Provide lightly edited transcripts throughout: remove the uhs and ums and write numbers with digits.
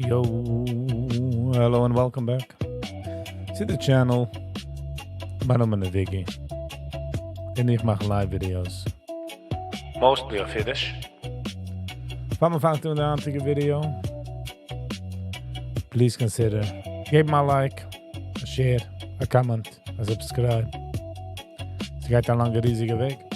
Yo, hello and welcome back to the channel. Mijn naam is Viggy en ik maak live videos, mostly of Yiddish. If I'm found to the antique video, please consider give me a like, a share, a comment, a subscribe. Het gaat een lange riesige week.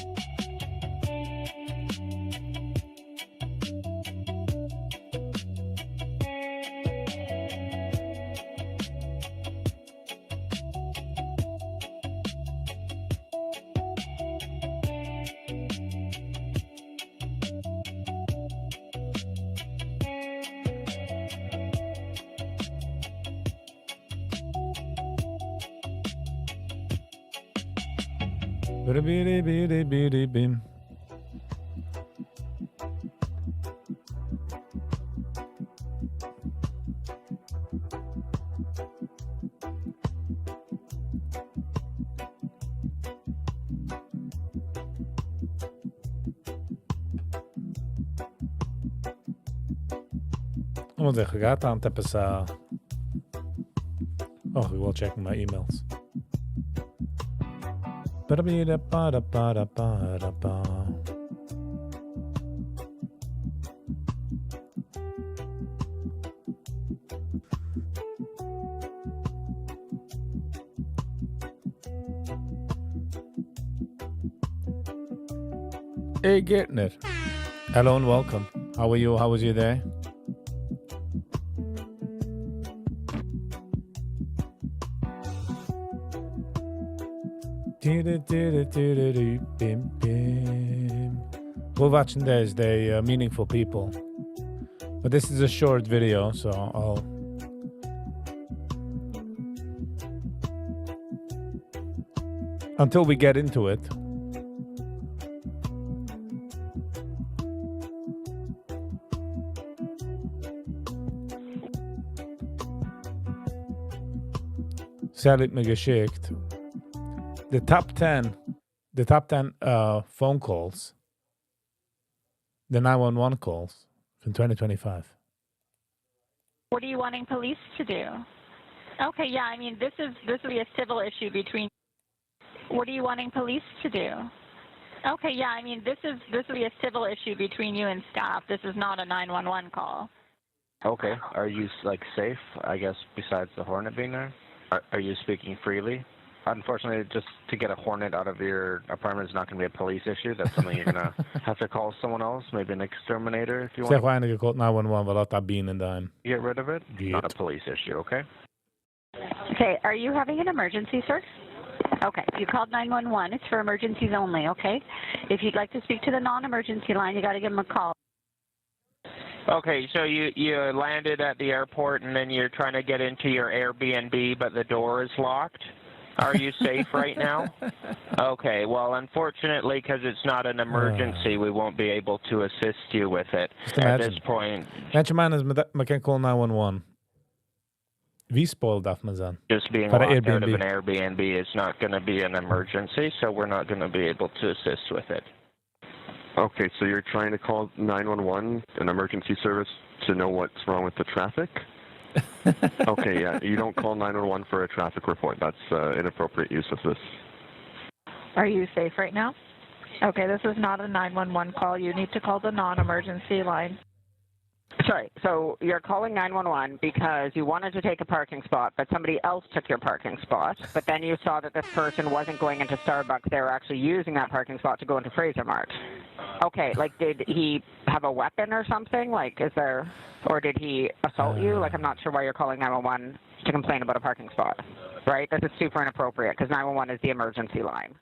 Bim. Wat zeg je aan het hebben ze? Oh, ik wil checken mijn e-mails. Hey, getting it. Hello and welcome. How are you? How was your day? We're watching this, they meaningful people. But this is a short video, so I'll... Until we get into it. Zij heeft me geschickt. The top 10 phone calls, the 911 calls from 2025. What are you wanting police to do? Okay, yeah, I mean, this will be a civil issue between. What are you wanting police to do? Okay, yeah, I mean, this will be a civil issue between you and staff. This is not a 911 call. Okay, are you safe? I guess besides the Hornet being there, are you speaking freely? Unfortunately, just to get a Hornet out of your apartment is not going to be a police issue. That's something you're going to have to call someone else, maybe an exterminator if you want. Zeg weinig gekort 911, we laten dat binnen dan. Get rid of it? Not a police issue, okay? Okay, are you having an emergency, sir? Okay, you called 911. It's for emergencies only, okay? If you'd like to speak to the non-emergency line, you got to give them a call. Okay, so you landed at the airport and then you're trying to get into your Airbnb, but the door is locked? Are you safe right now? Okay, well, unfortunately, because it's not an emergency, we won't be able to assist you with it at this point. Mensen man is me kan call 911. Wie spoiled dat me zijn? Just being locked out of an Airbnb is not going to be an emergency, so we're not going to be able to assist with it. Okay, so you're trying to call 911, an emergency service, to know what's wrong with the traffic? Okay, yeah, you don't call 911 for a traffic report. That's inappropriate use of this. Are you safe right now? Okay, this is not a 911 call. You need to call the non-emergency line. Sorry, so you're calling 911 because you wanted to take a parking spot, but somebody else took your parking spot, but then you saw that this person wasn't going into Starbucks. They were actually using that parking spot to go into Fraser Mart. Okay, did he have a weapon or something? Or did he assault you? I'm not sure why you're calling 911 to complain about a parking spot, right? This is super inappropriate because 911 is the emergency line.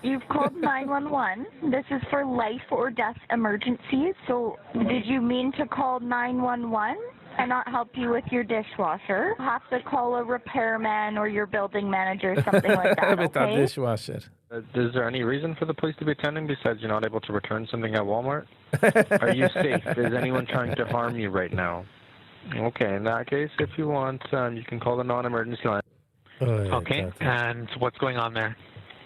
You've called 911. This is for life or death emergencies. So did you mean to call 911 and not help you with your dishwasher? You'll have to call a repairman or your building manager, something like that, okay? Dishwasher. Is there any reason for the police to be attending besides you're not able to return something at Walmart? Are you safe? Is anyone trying to harm you right now? Okay, in that case, if you want, you can call the non-emergency line. Okay, and what's going on there?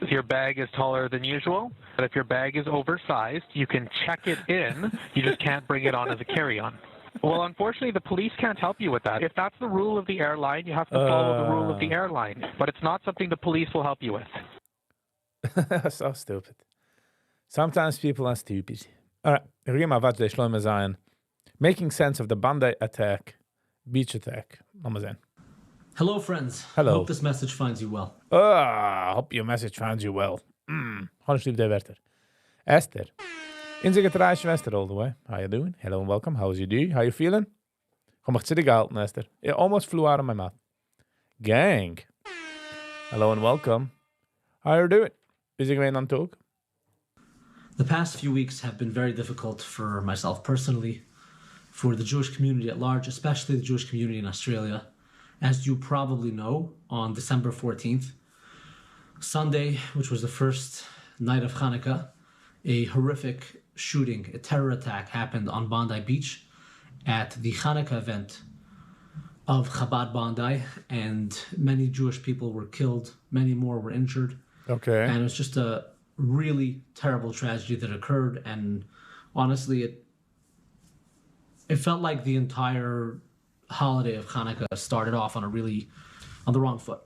If your bag is taller than usual, but if your bag is oversized, you can check it in. You just can't bring it on as a carry-on. Well, unfortunately, the police can't help you with that. If that's the rule of the airline, you have to follow the rule of the airline. But it's not something the police will help you with. So stupid. Sometimes people are stupid. All right, we're going to Shlomo Zion. Making sense of the Bandai attack, beach attack. Hello, friends. Hello. Hope this message finds you well. Hope your message finds you well. Esther. In zich drei Schwester all the way. How you doing? Hello and welcome. How's you doing? How you feeling? Kom ich zurück gehalten, Esther. It almost flew out of my mouth. Gang. Hello and welcome. How you doing? Is it going on talk? The past few weeks have been very difficult for myself personally, for the Jewish community at large, especially the Jewish community in Australia. As you probably know, on December 14th, Sunday, which was the first night of Hanukkah, a horrific shooting, a terror attack happened on Bondi Beach at the Hanukkah event of Chabad Bondi, and many Jewish people were killed, many more were injured. Okay. And it was just a really terrible tragedy that occurred, and honestly, it felt like the entire holiday of Hanukkah started off on the wrong foot.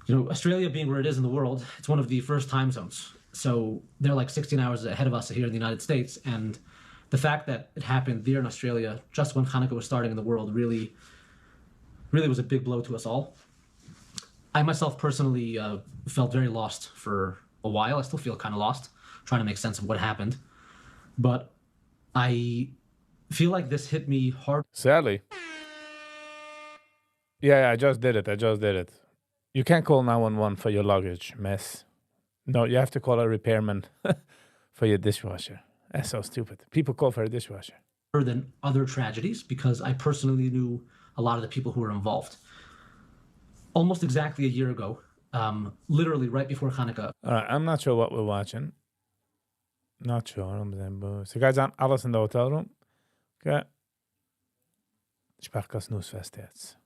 You know, Australia being where it is in the world, it's one of the first time zones. So they're like 16 hours ahead of us here in the United States. And the fact that it happened there in Australia, just when Hanukkah was starting in the world, really was a big blow to us all. I myself personally felt very lost for a while. I still feel kind of lost, trying to make sense of what happened. But I feel like this hit me hard. Sadly. Yeah, I just did it. You can't call 911 for your luggage, mess. No, you have to call a repairman for your dishwasher. That's so stupid. People call for a dishwasher. Than other tragedies, because I personally knew a lot of the people who were involved. Almost exactly a year ago, literally right before Hanukkah. All right, I'm not sure what we're watching. Not sure. So guys, aan alles in de hotelroom. Okay. Sprachkastnuss fest jetzt.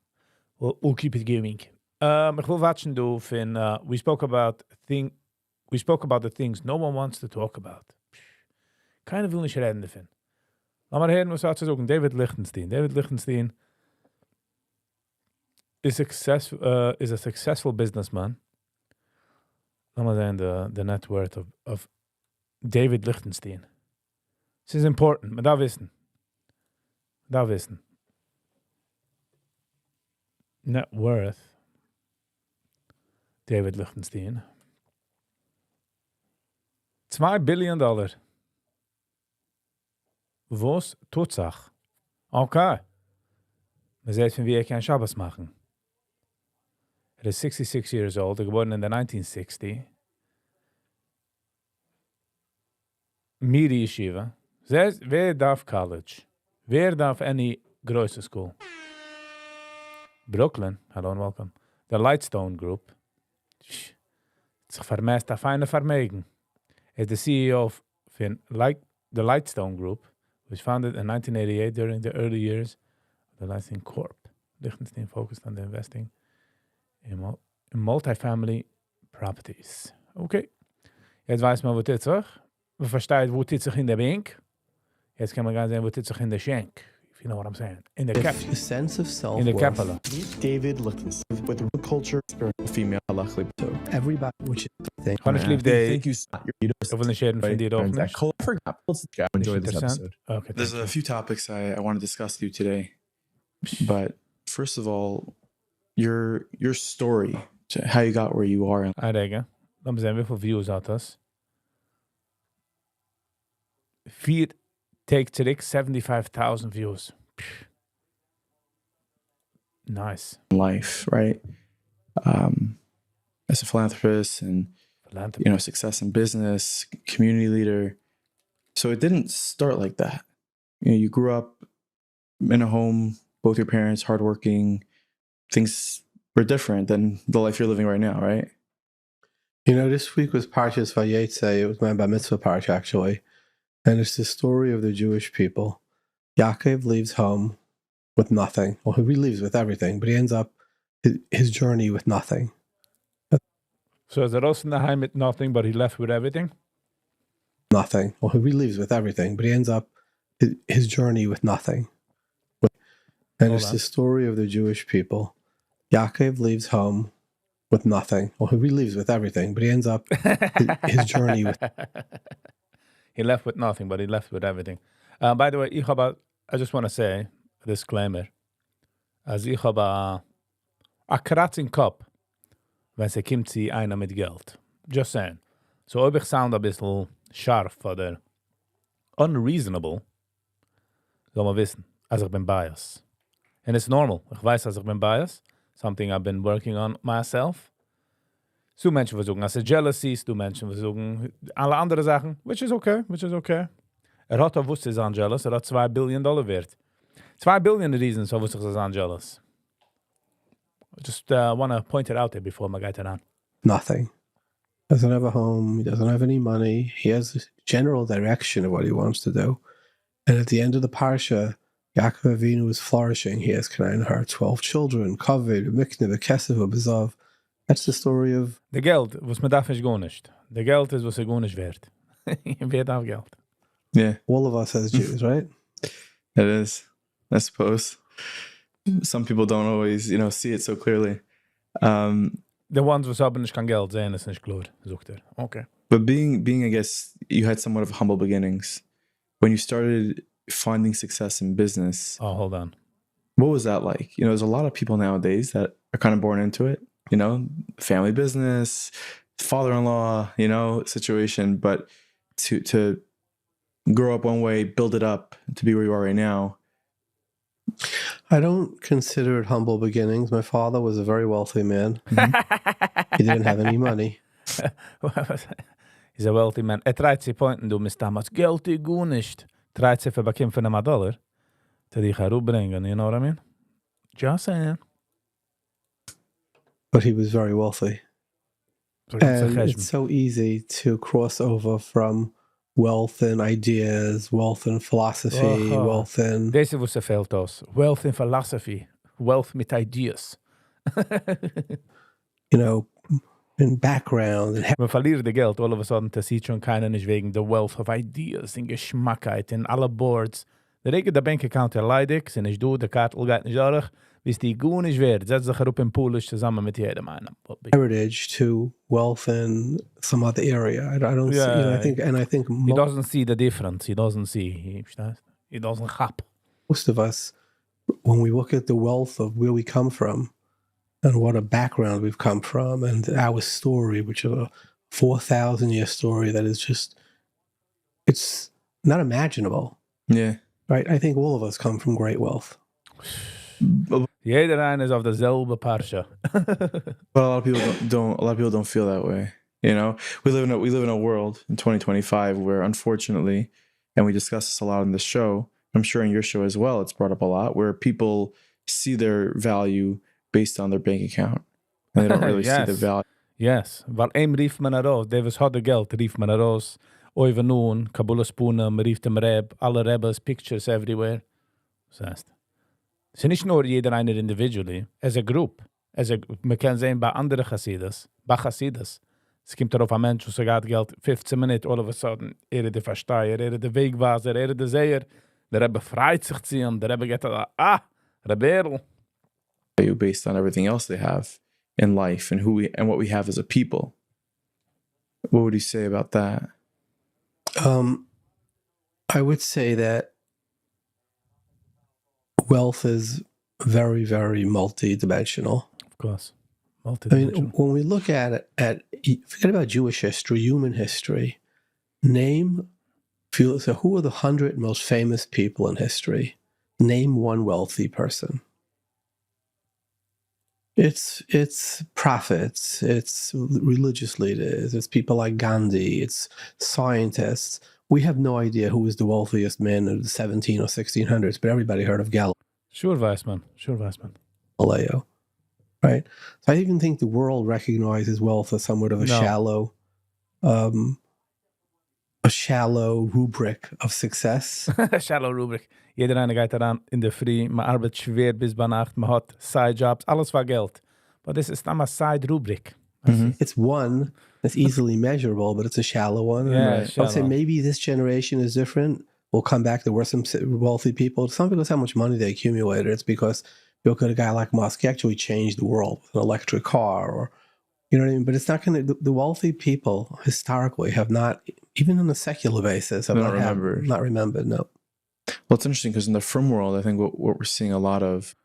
We'll keep it going. Ich will watchen do fin. We spoke about the things no one wants to talk about. Keine will nicht reden davon. Lass mal hören, was er zu sagen. David Lichtenstein is a successful businessman. Lass mal sehen, the net worth of David Lichtenstein. This is important. Man darf wissen. Net worth. David Lichtenstein. $2 billion. Was tut sich? Okay. Man sieht, wie er kein Shabbos machen. He is 66 years old, geboren in the 1960. Miri Yeshiva. Wer darf College? Wer darf any große school? Brooklyn. Hello and welcome. The Lightstone Group. Sich vermest auf eine Vermögen. Is the CEO of the Lightstone Group, which founded in 1988 during the early years of the Lightstone Corp. Liechtenstein focused on the investing in multifamily properties. Okay. Jetzt weiß man, wo tut sich. Man versteht, wo tut sich in der Bank. Jetzt kann man gar sehen, wo tut sich in der Schenk. If you know what I'm saying. In the the sense of self-worth. In the capital. David Lichtenstein with the culture, female, so everybody, which is the thing. Honestly, thank you. I will share from the opening. Enjoy this episode. Okay. There's a few topics I want to discuss with you today, but first of all, your story, how you got where you are. Regen, laten we zien hoeveel views had dat. 4 take terug 75,000 views. Nice. Life, right? As a philanthropist and success in business, community leader. So it didn't start like that. You grew up in a home, both your parents hardworking. Things were different than the life you're living right now, right? This week was Parshas Vayetze. It was my bar mitzvah parsha, actually. And it's the story of the Jewish people. Yaakov leaves home with nothing. Well, he leaves with everything, but he ends up his journey with nothing. So is Rosenheim with nothing, but he left with everything? Nothing. Well, he leaves with everything, but he ends up his journey with nothing. And it's the story of the Jewish people. Yaakov leaves home with nothing. Well, he leaves with everything, but he ends up his journey with... He left with nothing, but he left with everything. By the way, I just want to say, a disclaimer, als ich habe a Kratz in Kopf, wenn sie kommt sie einer mit Geld. Just saying. So ob ich sound a bisschen scharf oder unreasonable, soll man wissen, als ich bin biased. And it's normal. Ich weiß, als ich bin biased. Something I've been working on myself. So Menschen versuchen, als jealousies, du Menschen versuchen alle andere Sachen, which is okay. Hat gewusst, er ist jealous, hat $2 billion wert. 2 billion reasons wusste ich, er ist jealous. I just want to point it out there before I get it on. Nothing. Doesn't have a home, he doesn't have any money, he has a general direction of what he wants to do. And at the end of the Parsha, Yaakov Avinu is flourishing. He has 12 children, covered, mikne, kesef, bezav. That's the story of... The Geld, was man darf nicht gar nicht. The Geld is was gar nicht wert. Wer darf Geld? Yeah. All of us as Jews, right? It is, I suppose. Some people don't always, see it so clearly. The ones who haben nicht kein Geld sehen, ist nicht klar, sagt Okay. But being, I guess, you had somewhat of humble beginnings. When you started finding success in business. Oh, hold on. What was that like? There's a lot of people nowadays that are kind of born into it, family business, father-in-law, situation, but to grow up one way, build it up to be where you are right now. I don't consider it humble beginnings. My father was a very wealthy man. Mm-hmm. He didn't have any money. He's a wealthy man. Tried zu pointen, du misst damals Geld gut nicht. Tried zu verbekämpfen $1 to dich herubringen, you know what I mean? Just saying. But he was very wealthy. And it's so easy to cross over from wealth and ideas, wealth and philosophy, wealth and... Deze was fehlt us. Wealth and philosophy. Wealth mit ideas. in background. Man verliert de Geld, all of a sudden, das sieht schon keiner nicht wegen the wealth of ideas, in Geschmackheit, in alle boards. Der regt der Bankaccount leidig, sind nicht du, der Kartel geht nicht durch, bis die gut nicht wert. Setz sich herup im Pool zusammen mit jedem einen. Heritage to wealth in some other area. I don't see, I think he doesn't see the difference. He doesn't hap. Most of us, when we look at the wealth of where we come from, and what a background we've come from, and our story, which is a 4,000-year story that is just, it's not imaginable. Yeah. Right? I think all of us come from great wealth. Jeder een is of dezelfde parsha. But a lot of people don't feel that way. We live in a world in 2025 where, unfortunately, and we discuss this a lot in the show, I'm sure in your show as well, it's brought up a lot, where people see their value based on their bank account. And they don't really see the value. Yes. Weil rief man raus, Davis had the geld, rief man raus, Oiva noon, Kabula Spooner, rief dem Reb, alle Rebels, pictures everywhere. Was heißt? Es ist nicht nur jeder einer individually, as a group. Man kann sehen bei anderen Chassidas, es kommt darauf ein Mensch, der hat Geld 15 Minuten, all of a sudden, der Versteiger, der Wegweiser, der Seher, der Rebbe freut sich zu ihm, der Rebbe geht Rebel. Based on everything else they have in life and what we have as a people. What would you say about that? I would say that wealth is very, very multidimensional. Of course. Multidimensional. I mean, when we look at forget about Jewish history, human history, who are the 100 most famous people in history? Name one wealthy person. It's prophets, it's religious leaders, it's people like Gandhi, it's scientists. We have no idea who was the wealthiest man in the 17 or 1600s, but everybody heard of Galileo. Sure, Weissman. Galileo, right? So I even think the world recognizes wealth as somewhat of a shallow rubric of success. Shallow rubric. Jeder eine geht daran in der Früh, man arbeitet schwer bis bei Nacht, man hat Side-Jobs, alles war Geld. But this is not a side-rubric. Mm-hmm. It's one that's easily measurable, but it's a shallow one. Yeah, right. I would say maybe this generation is different. will come back. There were some wealthy people. It's not because how much money they accumulated. It's because you look at a guy like Musk. He actually changed the world with an electric car, or you know what I mean. But it's not going to. The wealthy people historically have not, even on a secular basis, have not remembered. No. Well, it's interesting because in the frum world, I think what we're seeing a lot of.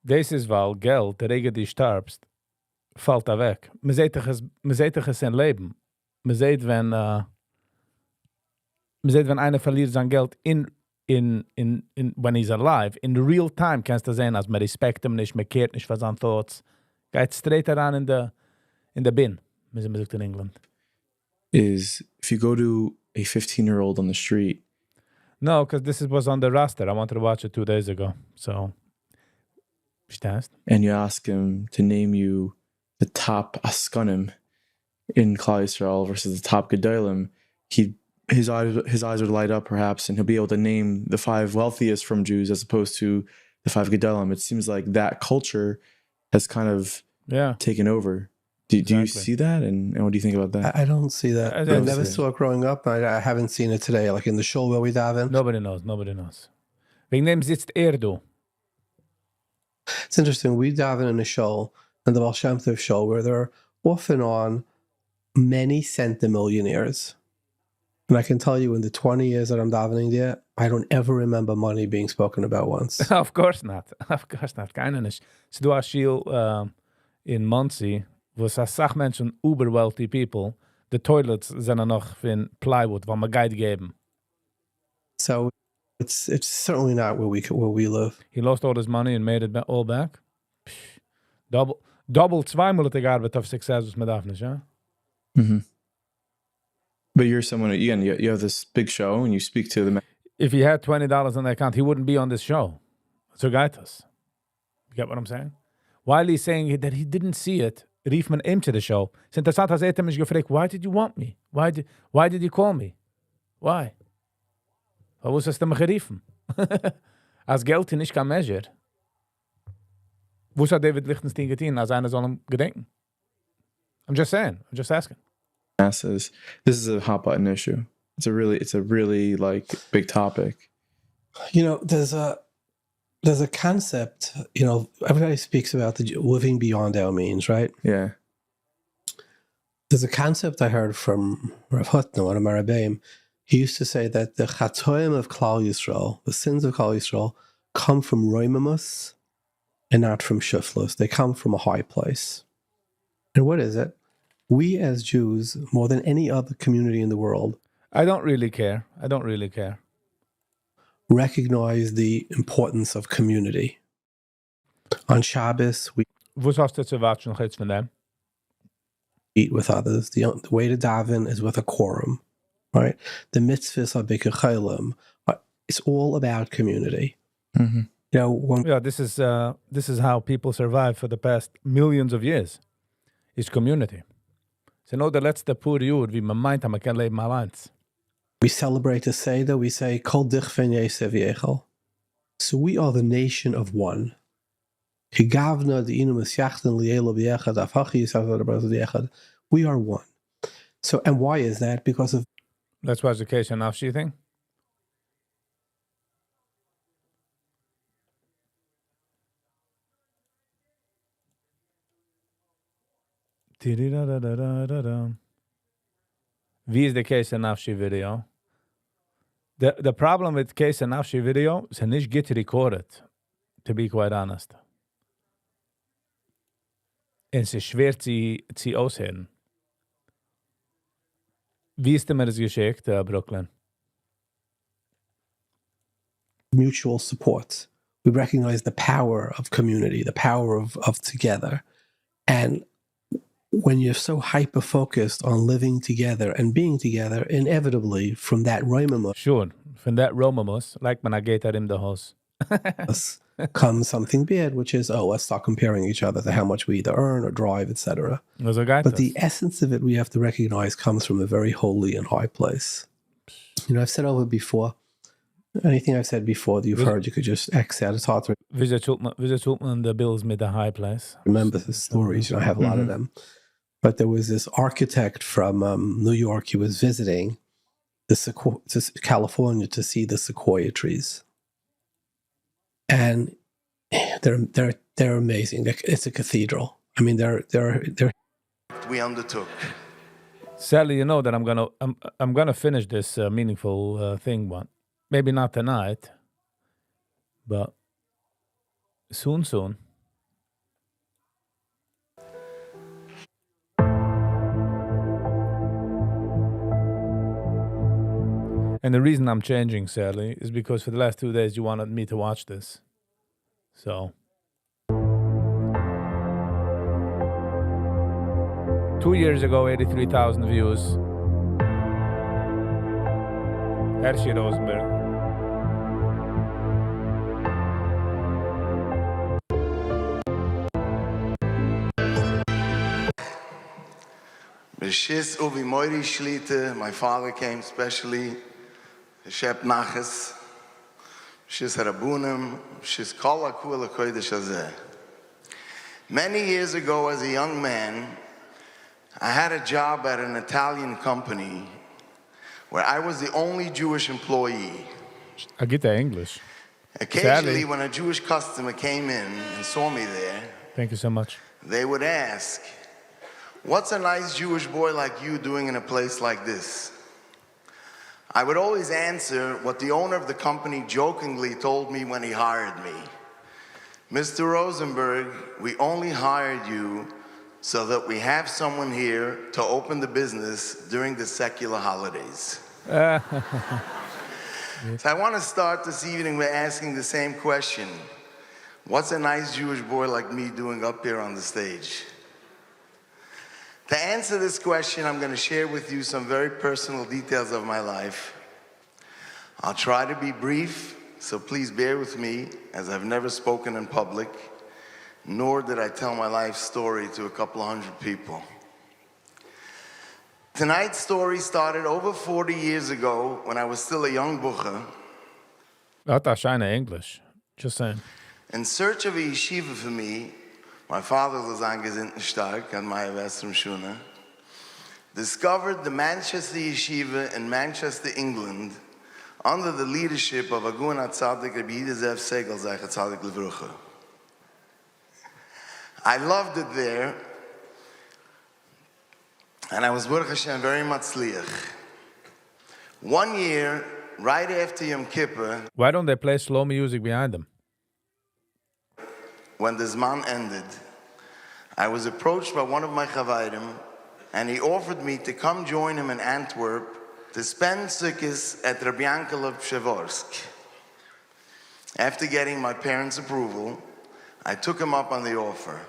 Das ist, weil Geld, der Rege, die stirbst, fällt da weg. Man sieht doch es in Leben. Man sieht, wenn einer verliert sein Geld in when he's alive, in real time kannst du sehen, als man respekt ihm nicht, man kehrt nicht für seine Thoughts. Geht straight daran in the bin, wie man sagt in England. Is, if you go to a 15-year-old on the street. No, because this was on the roster. I wanted to watch it 2 days ago, so... And you ask him to name you the top Askanim in Klal Yisrael versus the top Gedolim, his eyes would light up perhaps, and he'll be able to name the 5 wealthiest from Jews as opposed to the 5 Gedolim. It seems like that culture has kind of taken over. Do you see that? And what do you think about that? I don't see that. I never saw it growing up. I haven't seen it today, like in the shul where we daven. Nobody knows. Wegen dem sitzt du. It's interesting. We daven in a shul, in the Baal Shem Tov shul, where there are off and on many centimillionaires. And I can tell you, in the 20 years that I'm davening there, I don't ever remember money being spoken about once. Of course not. Keiner nicht. So du hast Schiel in Muncie, wo es sag Menschen uber wealthy people, the toilets sind noch in plywood, wo man Guide geben. So it's certainly not where we live. He lost all his money and made it all back. Double zweimal hat gearbeitet auf Success, was man darf nicht, ja? Mm-hmm. But you're someone, again, you have this big show and you speak to the... If he had $20 on the account, he wouldn't be on this show. So gaitas. You get what I'm saying? While he's saying that he didn't see it, rief man ihm to the show. It's interessant, als mich gefragt, why did you want me? Why did you call me? Why? Was hast du mich geriefen? Als Geld nicht kann measure. Was hat David Lichtenstein getan, als einer soll ihm gedenken? I'm just saying. I'm just asking. Masses. This is a hot button issue. It's a really like big topic. You know, there's a concept, you know, everybody speaks about the living beyond our means, right? Yeah. There's a concept I heard from Rav Hutner, one of my Rebbeim. He used to say that the chatoim of Klal Yisrael, the sins of Klal Yisrael, come from roimamus and not from shiflus. They come from a high place. And what is it? We as Jews, more than any other community in the world, I don't really care. Recognize the importance of community. On Shabbos, we eat with others. The way to daven is with a quorum, right? The mitzvahs are b'kechaylim. It's all about community. Mm-hmm. You know, this is how people survive for the past millions of years. It's community. So no, the letzte pur Jud, wie man meint, man kann leben allein. We celebrate the Seder, we say, Kol dichven Yesev Yechel. So we are the nation of one. Higavna di'inu misyachten li'elu b'yechad, afachi yisav b'yechad. We are one. So, and why is that? Because of... That's why the Kesher Nafshi thing? Wie is the Kesher Nafshi video? The problem with Kesher Nafshi video is nicht get recorded, to be quite honest. Und es ist schwer zu aushören. Wie ist mir das geschickt, Brooklyn? Mutual support. We recognize the power of community, the power of together. And when you're so hyper-focused on living together and being together, inevitably, from that roimamus... Sure, from that roimamus, like when I get at him the house. comes something bad, which is, let's start comparing each other to how much we either earn or drive, etc. But the essence of it, we have to recognize, comes from a very holy and high place. You know, I've said over before, anything I've said before that you've heard, you could just X out. It's hard to... Visit the bills made the high place. Remember the stories, you know, I have a lot of them. But there was this architect from New York he was visiting, to California to see the sequoia trees, and they're amazing. It's a cathedral. I mean, they're. We undertook. Sally, you know that I'm gonna finish this meaningful thing one. Maybe not tonight, but soon. And the reason I'm changing, Sally, is because for the last 2 days you wanted me to watch this. So 2 years ago, 83,000 views. Hershey Rosenberg. B'shis uvi moiri shlita, my father came specially. Shep Naches, Shis Rabunim, Shis Kol HaKol HaKodesh Hazeh. Many years ago, as a young man, I had a job at an Italian company where I was the only Jewish employee. I get the English. Occasionally, Sadly. when a Jewish customer came in and saw me there, Thank you so much. they would ask, "What's a nice Jewish boy like you doing in a place like this?" I would always answer what the owner of the company jokingly told me when he hired me. "Mr. Rosenberg, we only hired you so that we have someone here to open the business during the secular holidays." So I want to start this evening by asking the same question. What's a nice Jewish boy like me doing up here on the stage? To answer this question, I'm going to share with you some very personal details of my life. I'll try to be brief, so please bear with me, as I've never spoken in public, nor did I tell my life story to a couple of hundred people. Tonight's story started over 40 years ago when I was still a young bucher. That shine English. Just saying. In search of a yeshiva for me, my father was angesinnt stark an my Western Shuna, discovered the Manchester Yeshiva in Manchester, England, under the leadership of Agun HaTzadik Rabbi Yehuda Segal Zecher Tzadik Levrucha. I loved it there, and I was Baruch Hashem very matzliach. One year, right after Yom Kippur, Why don't they play slow music behind them? when the Zman ended, I was approached by one of my chavayrim, and he offered me to come join him in Antwerp to spend Sukkot at Rabbi Yankel of Przeworsk. After getting my parents' approval, I took him up on the offer.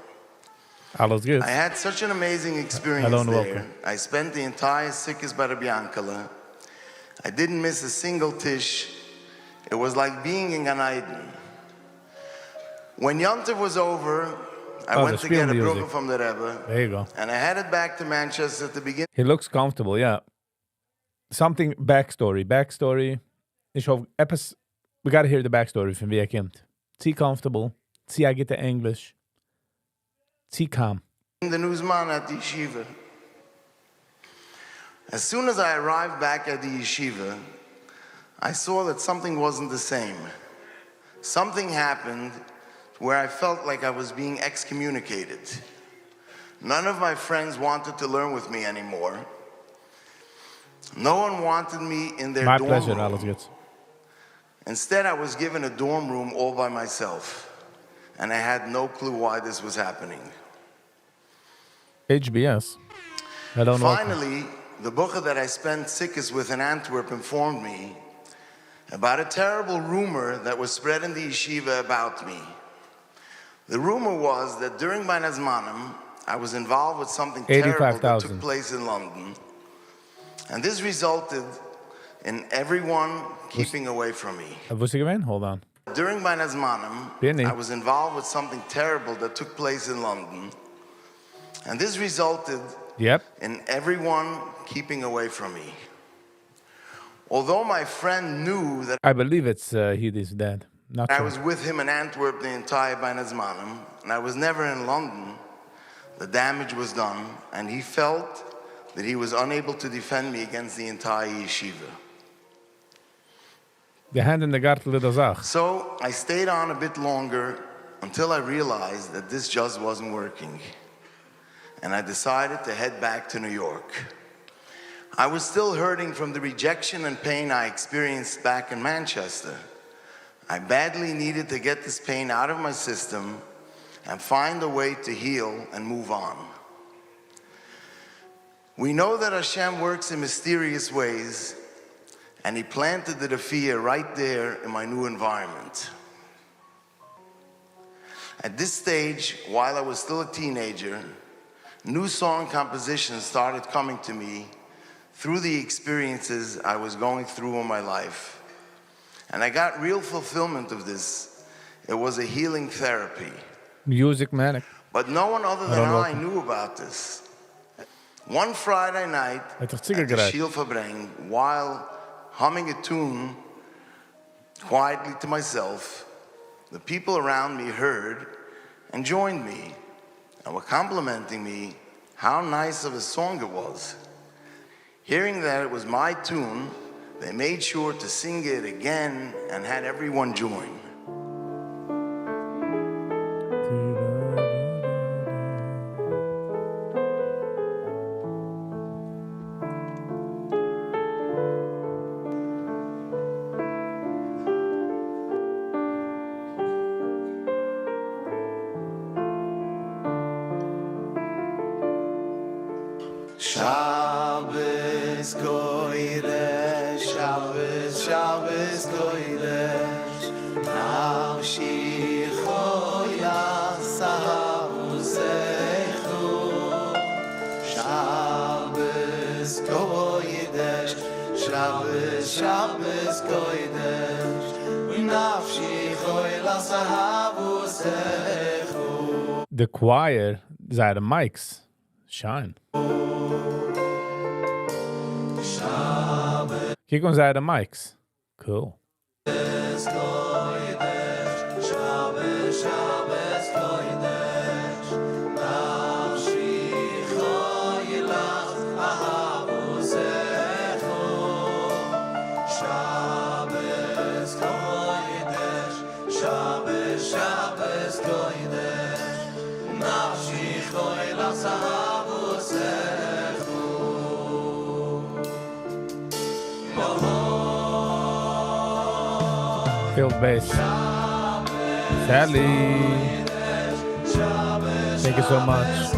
Alles good. I had such an amazing experience Hello and there. welcome. I spent the entire Sukkot by Rabbi Yankel. I didn't miss a single tish. It was like being in Gan Eden. When Yom Tov was over, I went to get a bracha from the Rebbe. There you go. And I headed back to Manchester to begin. He looks comfortable, yeah. Something backstory. Ich hoffe, etwas, we gotta hear the backstory from wie kommt. Zieh comfortable. Zieh get the English. Zieh calm. The newsman at the yeshiva. As soon as I arrived back at the yeshiva, I saw that something wasn't the same. Something happened where I felt like I was being excommunicated. None of my friends wanted to learn with me anymore. No one wanted me in their My dorm pleasure, room. alles good. Instead, I was given a dorm room all by myself, and I had no clue why this was happening. HBS. Hello and welcome. Finally, the bucher that I spent Sukkot with in Antwerp informed me about a terrible rumor that was spread in the yeshiva about me. The rumor was that during my Nazmanim, I was involved with something terrible that took place in London. And this resulted in everyone keeping away from me. Was he gewesen? Hold on. During my Nazmanim, I was involved with something terrible that took place in London. And this resulted in everyone keeping away from me. Although my friend knew that I believe it's he is dead. Not I sure. was with him in Antwerp the entire Banazmanim, and I was never in London, the damage was done, and he felt that he was unable to defend me against the entire yeshiva. Die Hand in der Gartel der Sach. So I stayed on a bit longer until I realized that this just wasn't working. And I decided to head back to New York. I was still hurting from the rejection and pain I experienced back in Manchester. I badly needed to get this pain out of my system and find a way to heal and move on. We know that Hashem works in mysterious ways, and He planted the fear right there in my new environment. At this stage, while I was still a teenager, new song compositions started coming to me through the experiences I was going through in my life. And I got real fulfillment of this. It was a healing therapy. Music manic. But no one other than I knew about this. One Friday night at the Schielverbring, while humming a tune quietly to myself, the people around me heard and joined me and were complimenting me how nice of a song it was. Hearing that it was my tune, they made sure to sing it again and had everyone join. Shabbos Kodesh, Shabbos, Shabbos Kodesh, Nafshi Choya Sahavu Zechu. Shabbos Kodesh, Shabbos, Shabbos Kodesh, Nafshi Choya Sahavu Zechu. The choir, zij de mics. Shine. Kijk ons uit de mics. Cool. Field bass. Sally. Thank you so much.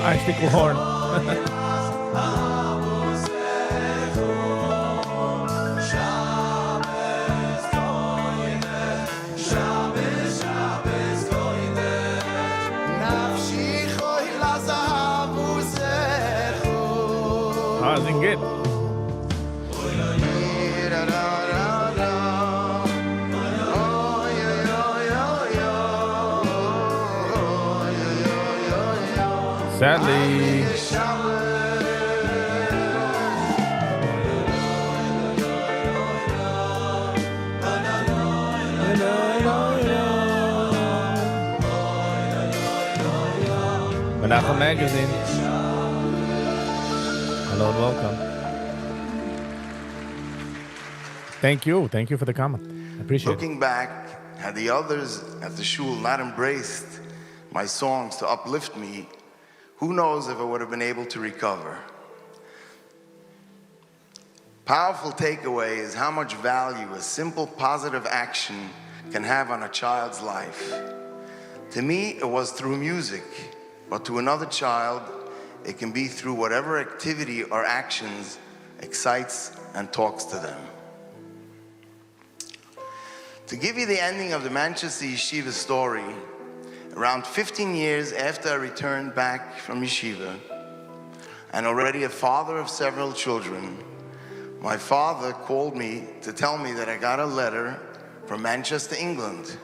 Icicle horn. Sing it. Sadly. Menachem Magazine. Hello and welcome. Thank you for the comment. I appreciate Looking back, had the others at the shul not embraced my songs to uplift me, who knows if I would have been able to recover. Powerful takeaway is how much value a simple positive action can have on a child's life. To me, it was through music, but to another child, it can be through whatever activity or actions excites and talks to them. To give you the ending of the Manchester Yeshiva story, around 15 years after I returned back from Yeshiva, and already a father of several children, my father called me to tell me that I got a letter from Manchester, England,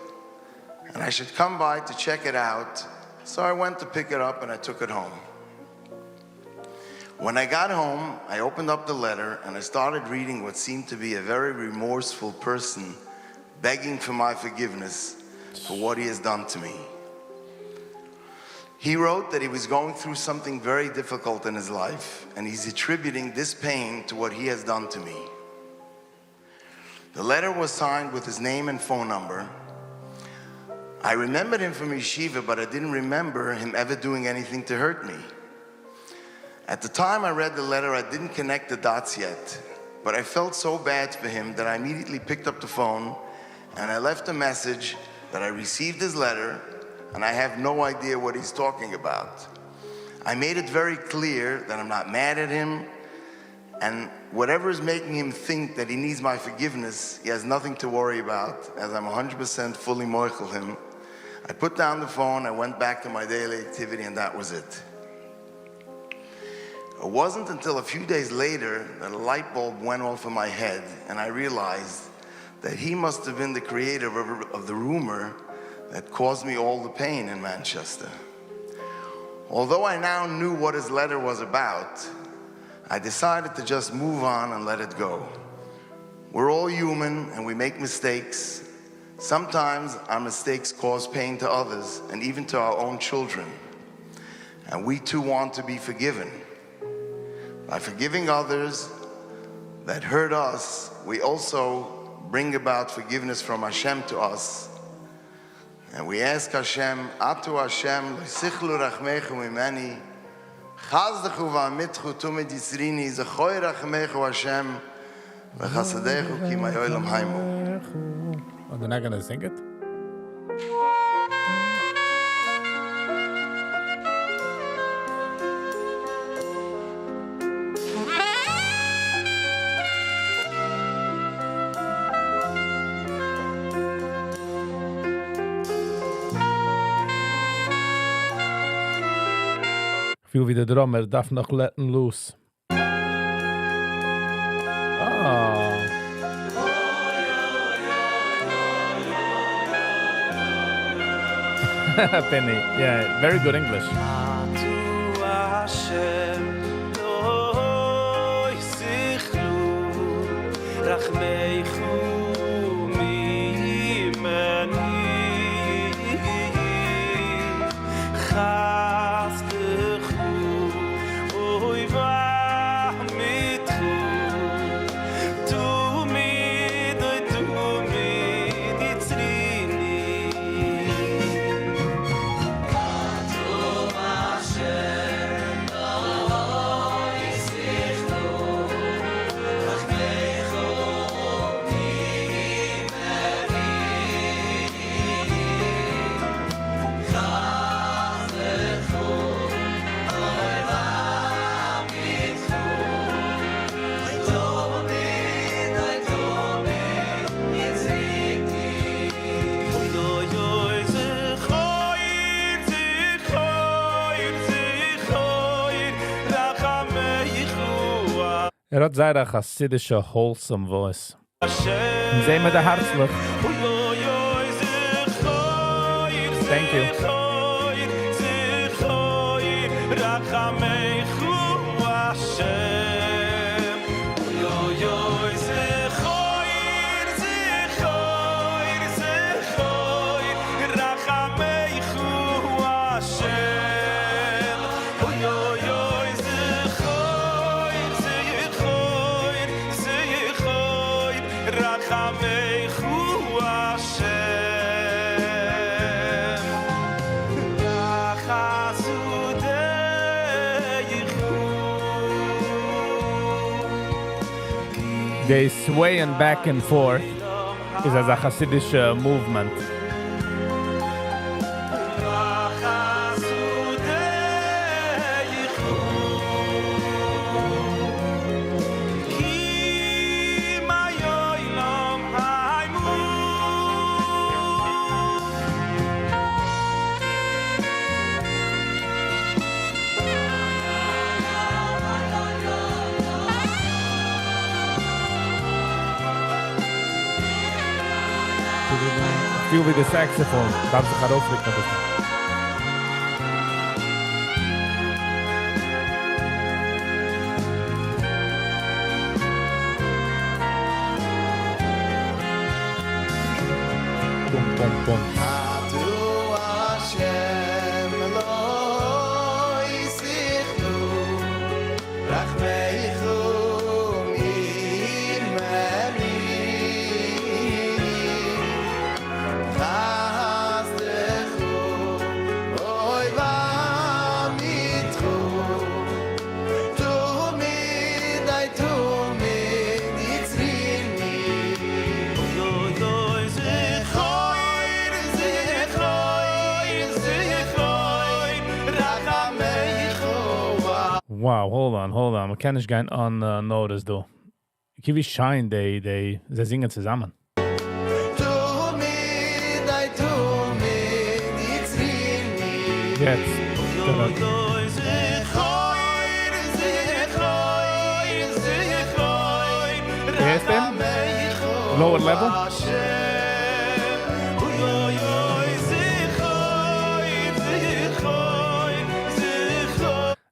and I should come by to check it out. So I went to pick it up and I took it home. When I got home, I opened up the letter and I started reading what seemed to be a very remorseful person begging for my forgiveness for what he has done to me. He wrote that he was going through something very difficult in his life, and he's attributing this pain to what he has done to me. The letter was signed with his name and phone number. I remembered him from yeshiva, but I didn't remember him ever doing anything to hurt me. At the time I read the letter, I didn't connect the dots yet, but I felt so bad for him that I immediately picked up the phone and I left a message that I received his letter and I have no idea what he's talking about. I made it very clear that I'm not mad at him, and whatever is making him think that he needs my forgiveness, he has nothing to worry about, as I'm 100% fully Mochel him. I put down the phone, I went back to my daily activity, and that was it. It wasn't until a few days later that a light bulb went off in my head and I realized that he must have been the creator of the rumor that caused me all the pain in Manchester. Although I now knew what his letter was about, I decided to just move on and let it go. We're all human and we make mistakes. Sometimes our mistakes cause pain to others and even to our own children. And we too want to be forgiven. By forgiving others that hurt us, we also bring about forgiveness from Hashem to us. And we ask Hashem, Atu Hashem, Sichlu Rachmechu Mimeni, Chazdechu V'amitchu Tumid Yisrini, Zechoy Rachmechu Hashem, V'chasadechu Ki Mayolam Haimu. Oh, they're not going to sing it? Viel wie der Drummer darf noch letten los. Penny, yeah, very good English. Hat sehr chassidische, wholesome voice. Und sehen wir da herzlich. Thank you. They swaying back and forth is as a Hasidic movement. wie der Saxophon. Darf sich herauflegen ein bisschen. Pum, pum, pum. Wow, hold on. Man kann nicht gehen on notice, though. Wie scheint, sie singen zusammen. Jetzt. Erst den? Lower level?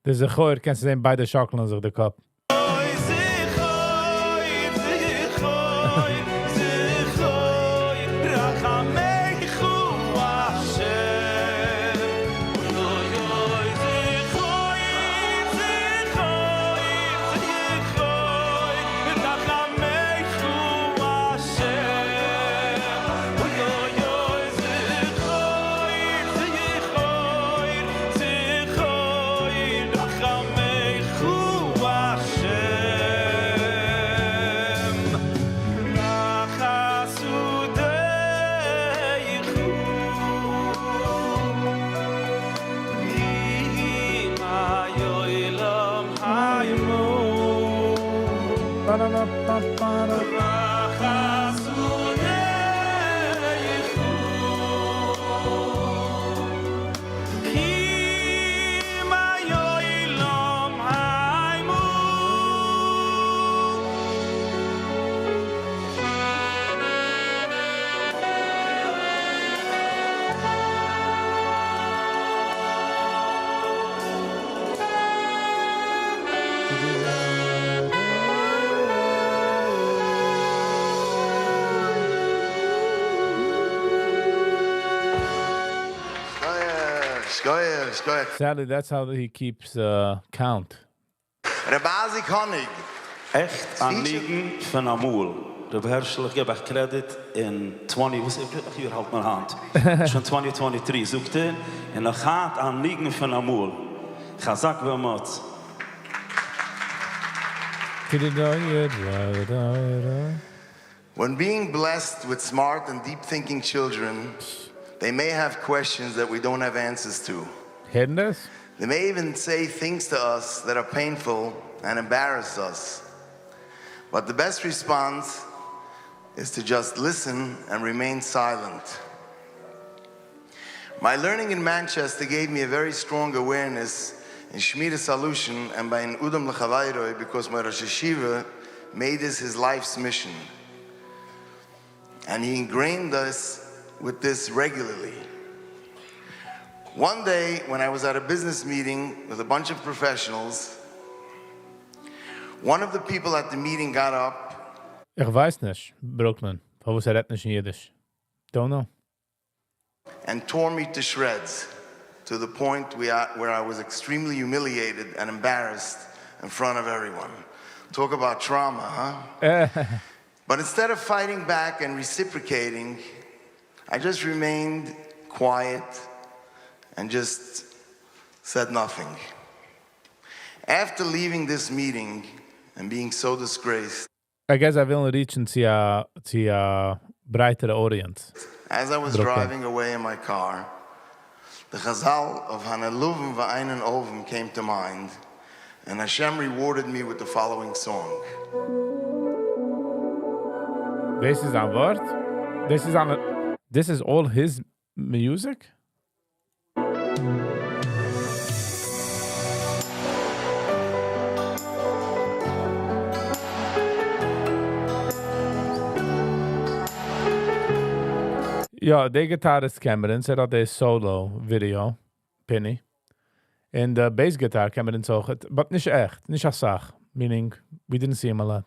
Das ist ein Chor, kannst du sehen, beide schaukeln sich den Kopf. Sadly, that's how he keeps count. Rebazi Konig. Echt aanliegen van Amul. De beheerschelijk heb ik credit in 20... Hier, houd mijn hand. Schon 2023 zoekte. En dan gaat aanliegen van Amul. Chazak v'amot. When being blessed with smart and deep-thinking children, they may have questions that we don't have answers to. Hidden? They may even say things to us that are painful and embarrass us. But the best response is to just listen and remain silent. My learning in Manchester gave me a very strong awareness in Shmira Solution and by in Udom L'Chavayroi because my Rosh Hashiva made this his life's mission. And he ingrained us with this regularly. One day, when I was at a business meeting with a bunch of professionals, one of the people at the meeting got up. Ich weiß nicht, Brooklyn. Warum redet nicht in Yiddish? Don't know. And tore me to shreds, to the point where I was extremely humiliated and embarrassed in front of everyone. Talk about trauma, huh? But instead of fighting back and reciprocating, I just remained quiet and just said nothing. After leaving this meeting and being so disgraced, I guess I will reach to a brighter audience. As I was driving away in my car, the Chazal of Haneluvim v'Einen Ovim came to mind, and Hashem rewarded me with the following song. This is a word? This is all his music? Ja, de gitarist Cameron said that they solo video, Penny. And the bass guitar Cameron zog het, but nicht echt, nicht als Sach. Meaning, we didn't see him a lot.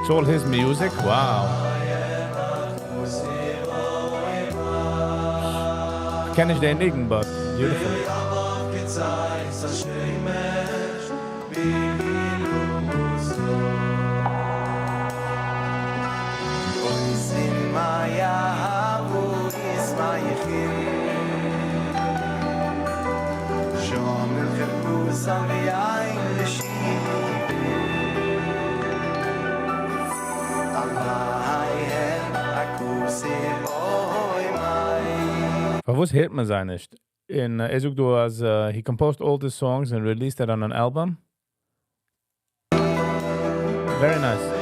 It's all his music? Wow. Kenn ich den nicht, but beautiful. Was hört man sein nicht? In Ezugdo as he composed all the songs and released it on an album. Very nice.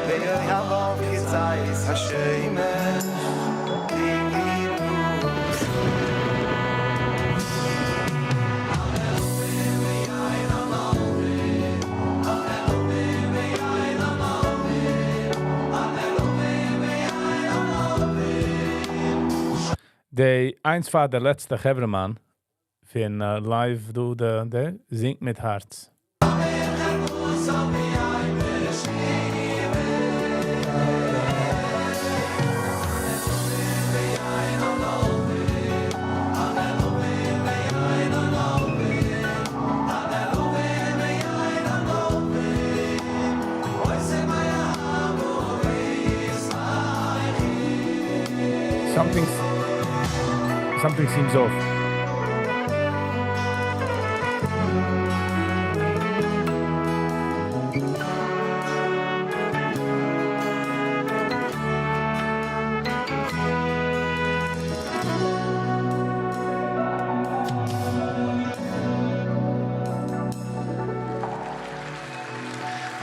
De eins war der letzte Hebremann von live do de singt mit Herz. Something seems off.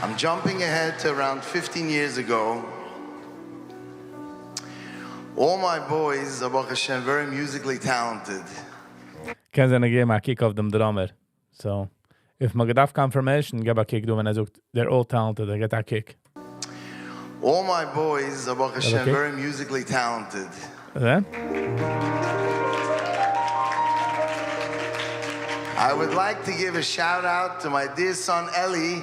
I'm jumping ahead to around 15 years ago. All my boys are, Baruch Hashem, very musically talented. Can I give a kick of them drummer? So, if I get off confirmation, give a kick. When I look, they're all talented. I get a kick. All my boys are, Baruch Hashem, very musically talented. I would like to give a shout out to my dear son Eli.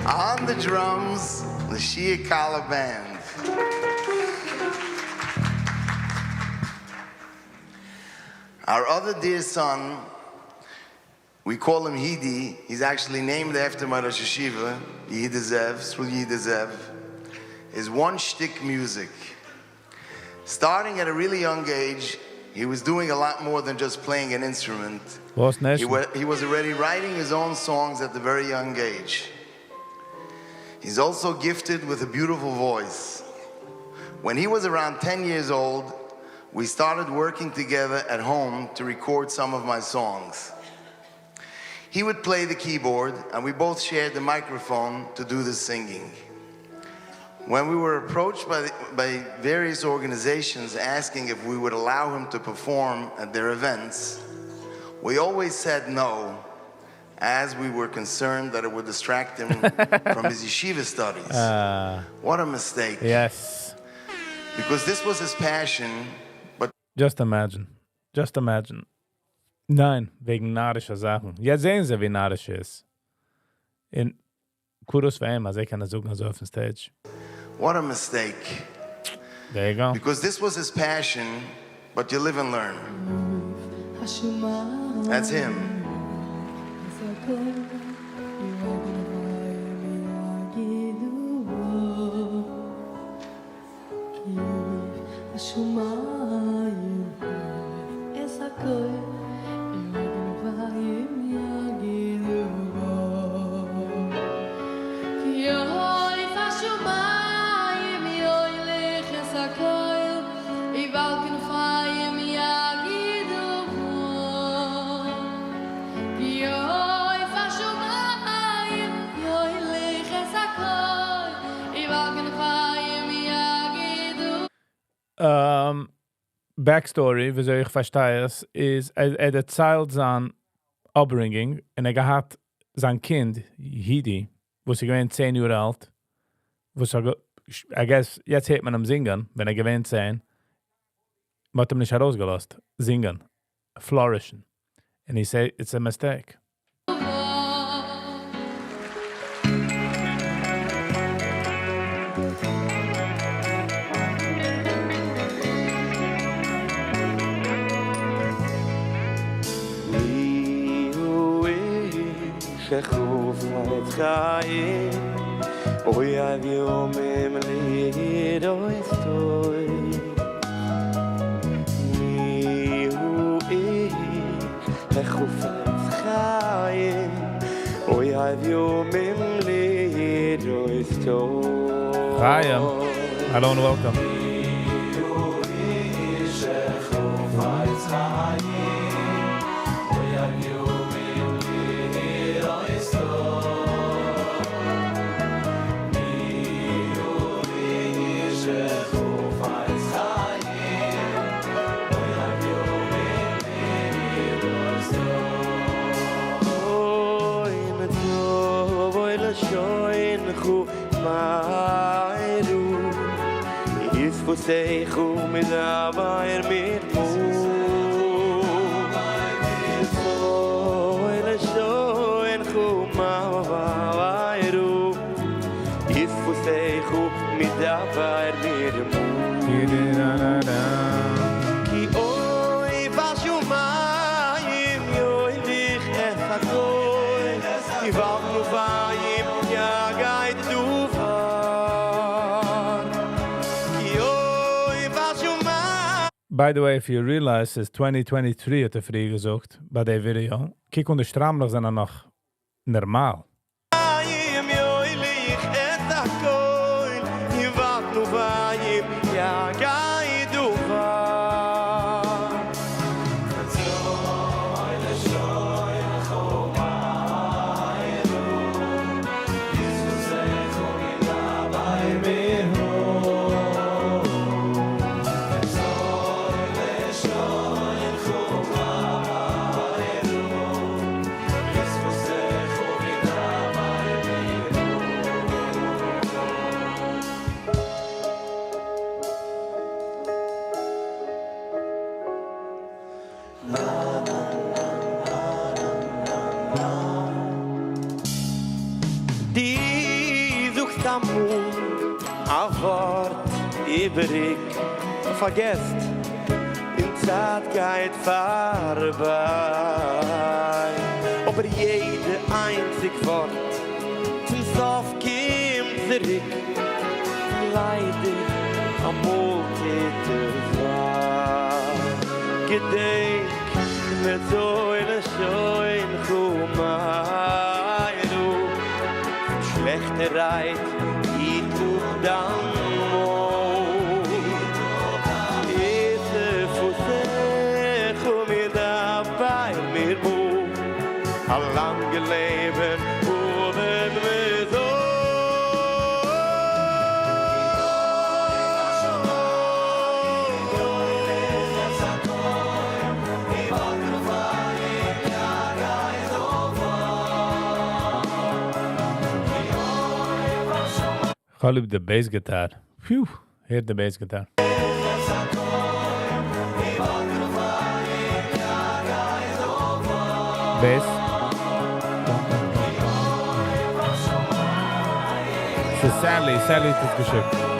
On the drums, the Shia Kala Band. Our other dear son, we call him Hidi. He's actually named after my Rosh Hashiva, Yiddish, is one shtick music. Starting at a really young age, he was doing a lot more than just playing an instrument. He was already writing his own songs at the very young age. He's also gifted with a beautiful voice. When he was around 10 years old, we started working together at home to record some of my songs. He would play the keyboard, and we both shared the microphone to do the singing. When we were approached by various organizations asking if we would allow him to perform at their events, we always said no, as we were concerned that it would distract him from his yeshiva studies. What a mistake. Yes. Because this was his passion, but... Just imagine. Nein, wegen narischer Sachen. Jetzt sehen Sie, wie narisch ist. In Kudos für ihn, also ich kann das sagen, so auf dem Stage. What a mistake. There you go. Because this was his passion, but you live and learn. That's him. Backstory, wieso ich verstehe es, ist, erzählt sein Upbringing und hat sein Kind, Hidi, wo sie gewähnt 10 Jahre alt, wo sie, I guess, jetzt hört man ihm singen, wenn gewähnt 10, man hat ihm nicht herausgelost, singen, flourishen. And he said, it's a mistake. שחוף את חיים אוי אביומם לידו אסתוי מי הוא איש שחוף את חיים אוי אביומם לידו אסתוי Chaim, hello and welcome. מי הוא איש שחוף את חיים אוי אביומם Você me dava ermir foi la shoen khuma vairu if você me dava ermir ki oi vashu mai oi dich efakoy ki vavnu vaim ya gait du By the way, if you realize, it's 2023 hat früher gesagt, bei der Video. Kijk, und die Stramler sind noch normal. Übrig vergesst in Zeit geht vorbei aber jede einzig Wort zum Sof kommt zurück leider amol geht es wahr gedenk mit so eine schön Chumayru schlechte Reit ich tut dann lang geleben wurden wir so I love the bass guitar. Phew, hear the bass guitar. Bass. So Sally ist das geschickt.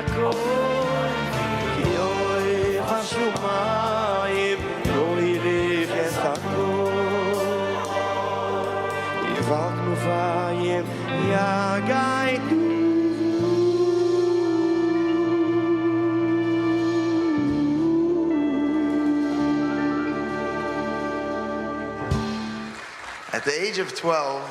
הכל כי אוי השומיים לא יריך את הכל יבק נופיים יגייתו At the age of 12,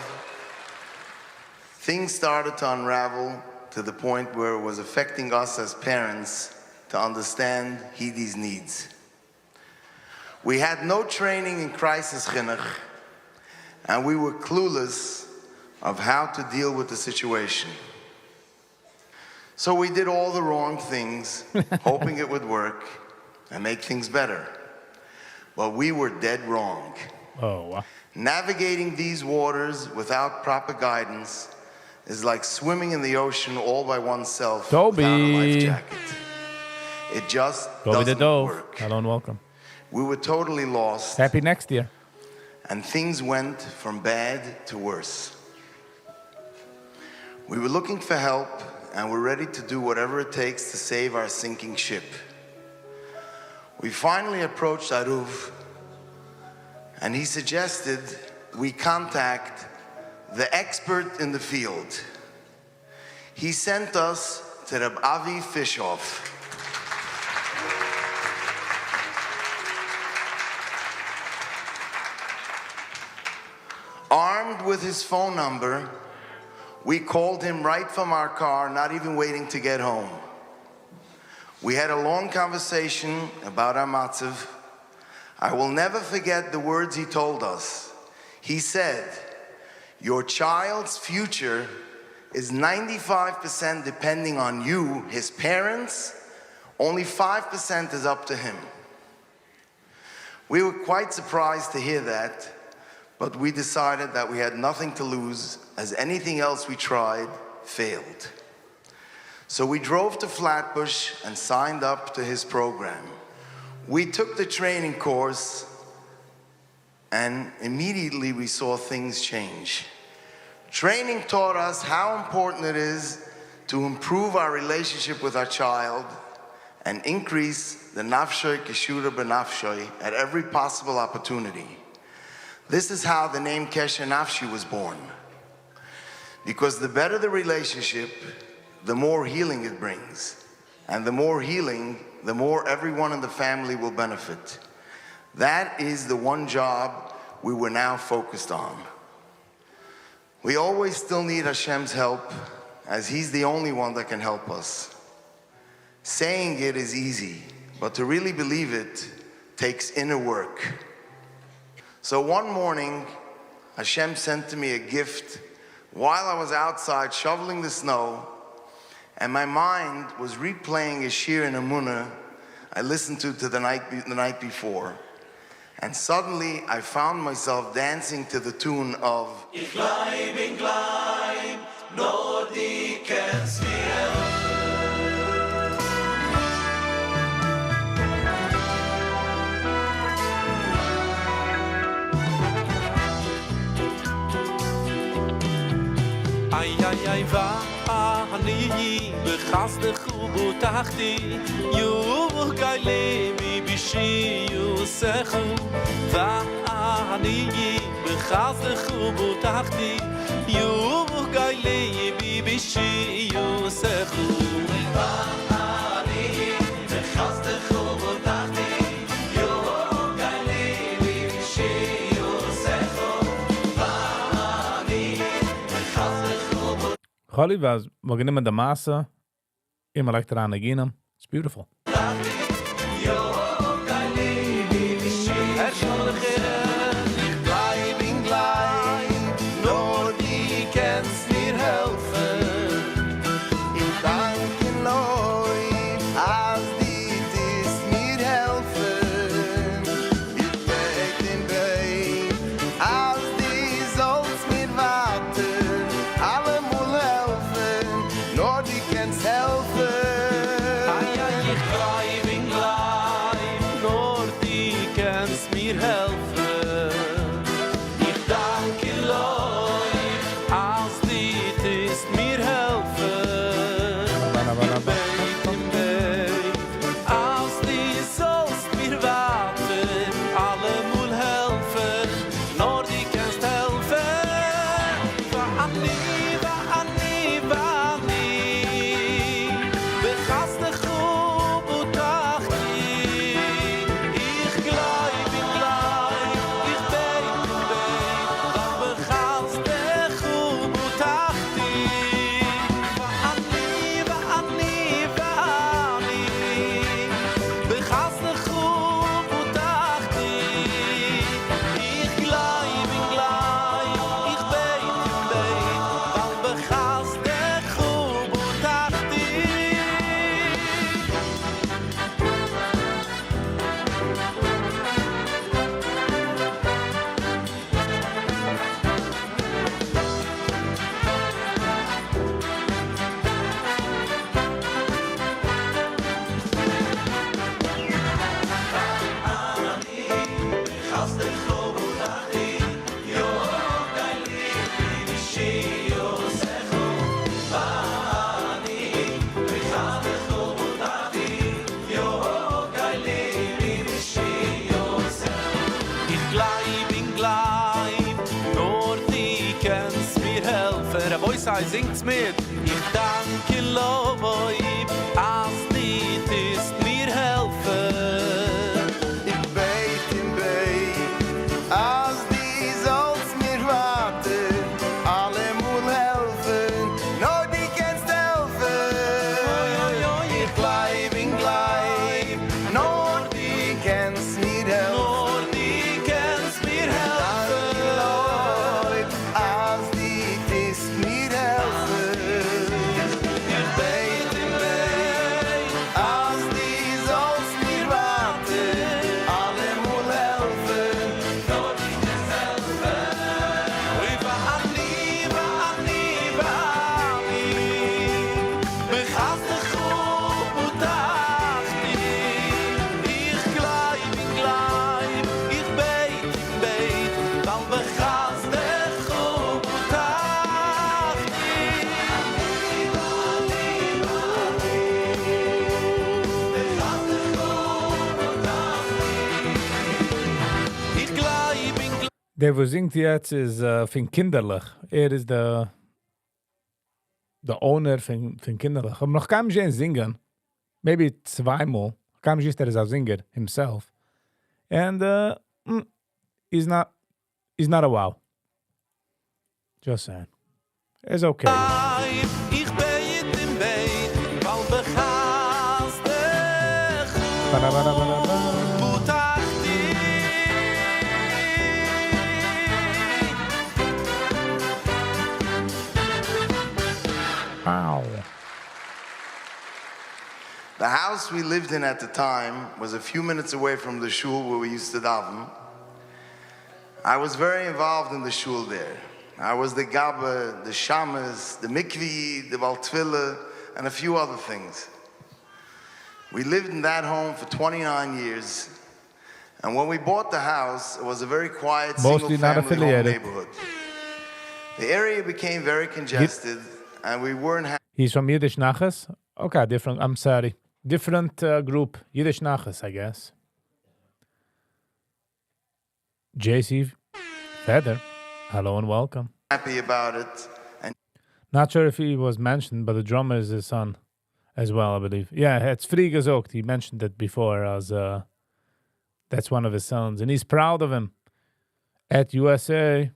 things started to unravel to the point where it was affecting us as parents to understand Hidi's needs. We had no training in crisis chinuch, and we were clueless of how to deal with the situation. So we did all the wrong things, hoping it would work and make things better. But we were dead wrong. Oh, wow. Navigating these waters without proper guidance is like swimming in the ocean all by oneself without a life jacket. It just doesn't work. Hello and welcome. We were totally lost. Happy next year. And things went from bad to worse. We were looking for help and were ready to do whatever it takes to save our sinking ship. We finally approached Aruv, and he suggested we contact the expert in the field. He sent us to Reb Avi Fishoff. Armed with his phone number, we called him right from our car, not even waiting to get home. We had a long conversation about our matzav. I will never forget the words he told us. He said, "Your child's future is 95% depending on you, his parents. Only 5% is up to him." We were quite surprised to hear that, but we decided that we had nothing to lose, as anything else we tried failed. So we drove to Flatbush and signed up to his program. We took the training course, and immediately we saw things change. Training taught us how important it is to improve our relationship with our child and increase the nafshoy keshura benafshoy at every possible opportunity. This is how the name Kesher Nafshi was born. Because the better the relationship, the more healing it brings. And the more healing, the more everyone in the family will benefit. That is the one job we were now focused on. We always still need Hashem's help, as He's the only one that can help us. Saying it is easy, but to really believe it takes inner work. So one morning, Hashem sent to me a gift while I was outside shoveling the snow, and my mind was replaying a shir in Amunah I listened to the night before. And suddenly I found myself dancing to the tune of Ich bleib, nur die kennst mir Ay, ay, ay, אני בחסדך ובוטחתי יוב גיילי בישי יוסחו ואני בחסדך ובוטחתי יוב גיילי בישי יוסחו ואני בחסדך ובוטחתי יוב גיילי בישי יוסחו ואני בחסדך Chali, ואז מגנים את המסה עם אלקטרון נגינה. It's beautiful. Ich bin gleich, nur die kannst mir helfen. Der Voice singt's mit. Ich danke Loboi, als die ist mir helfen. Ich beit im Beit, als die soll's mir warten, alle mul helfen, nur die kannst helfen. Ich bleib, nur die kannst mir helfen. Nur die kannst mir helfen. Leute, als die ist mir helfen. Ich beit im Beit, als die soll's mir warten, alle mul helfen, nur die kannst helfen. Riva ani, bechast de groep utachti. Ich gleib, ich beit, dann bechast de groep utachti. Ich gleib, Der, wo singt jetzt, ist von Kinderlich. Ist der Owner von Kinderlich. Ich habe noch keinem gesehen singen. Maybe zweimal. Keinem gesehen, der ist ein Singer himself. And he's not a wow. Just saying. It's okay. ich beit im Beit, weil bechast de Ba-da-ba-da-ba-da-ba. utachti. Ow. The house we lived in at the time was a few minutes away from the shul where we used to daven. I was very involved in the shul there. I was the Gabba, the Shamas, the Mikvi, the Baltwille, and a few other things. We lived in that home for 29 years. And when we bought the house, it was a very quiet, Mostly not single-family home affiliated. neighborhood. The area became very congested, and we weren't He's from Yiddish Nachas? Okay, different. I'm sorry. Different group. Yiddish Nachas, I guess. JC Feather. Hello and welcome. happy about it. And Not sure if he was mentioned, but the drummer is his son as well, I believe. Yeah, it's Free gezocht. He mentioned it before as that's one of his sons. And he's proud of him. At USA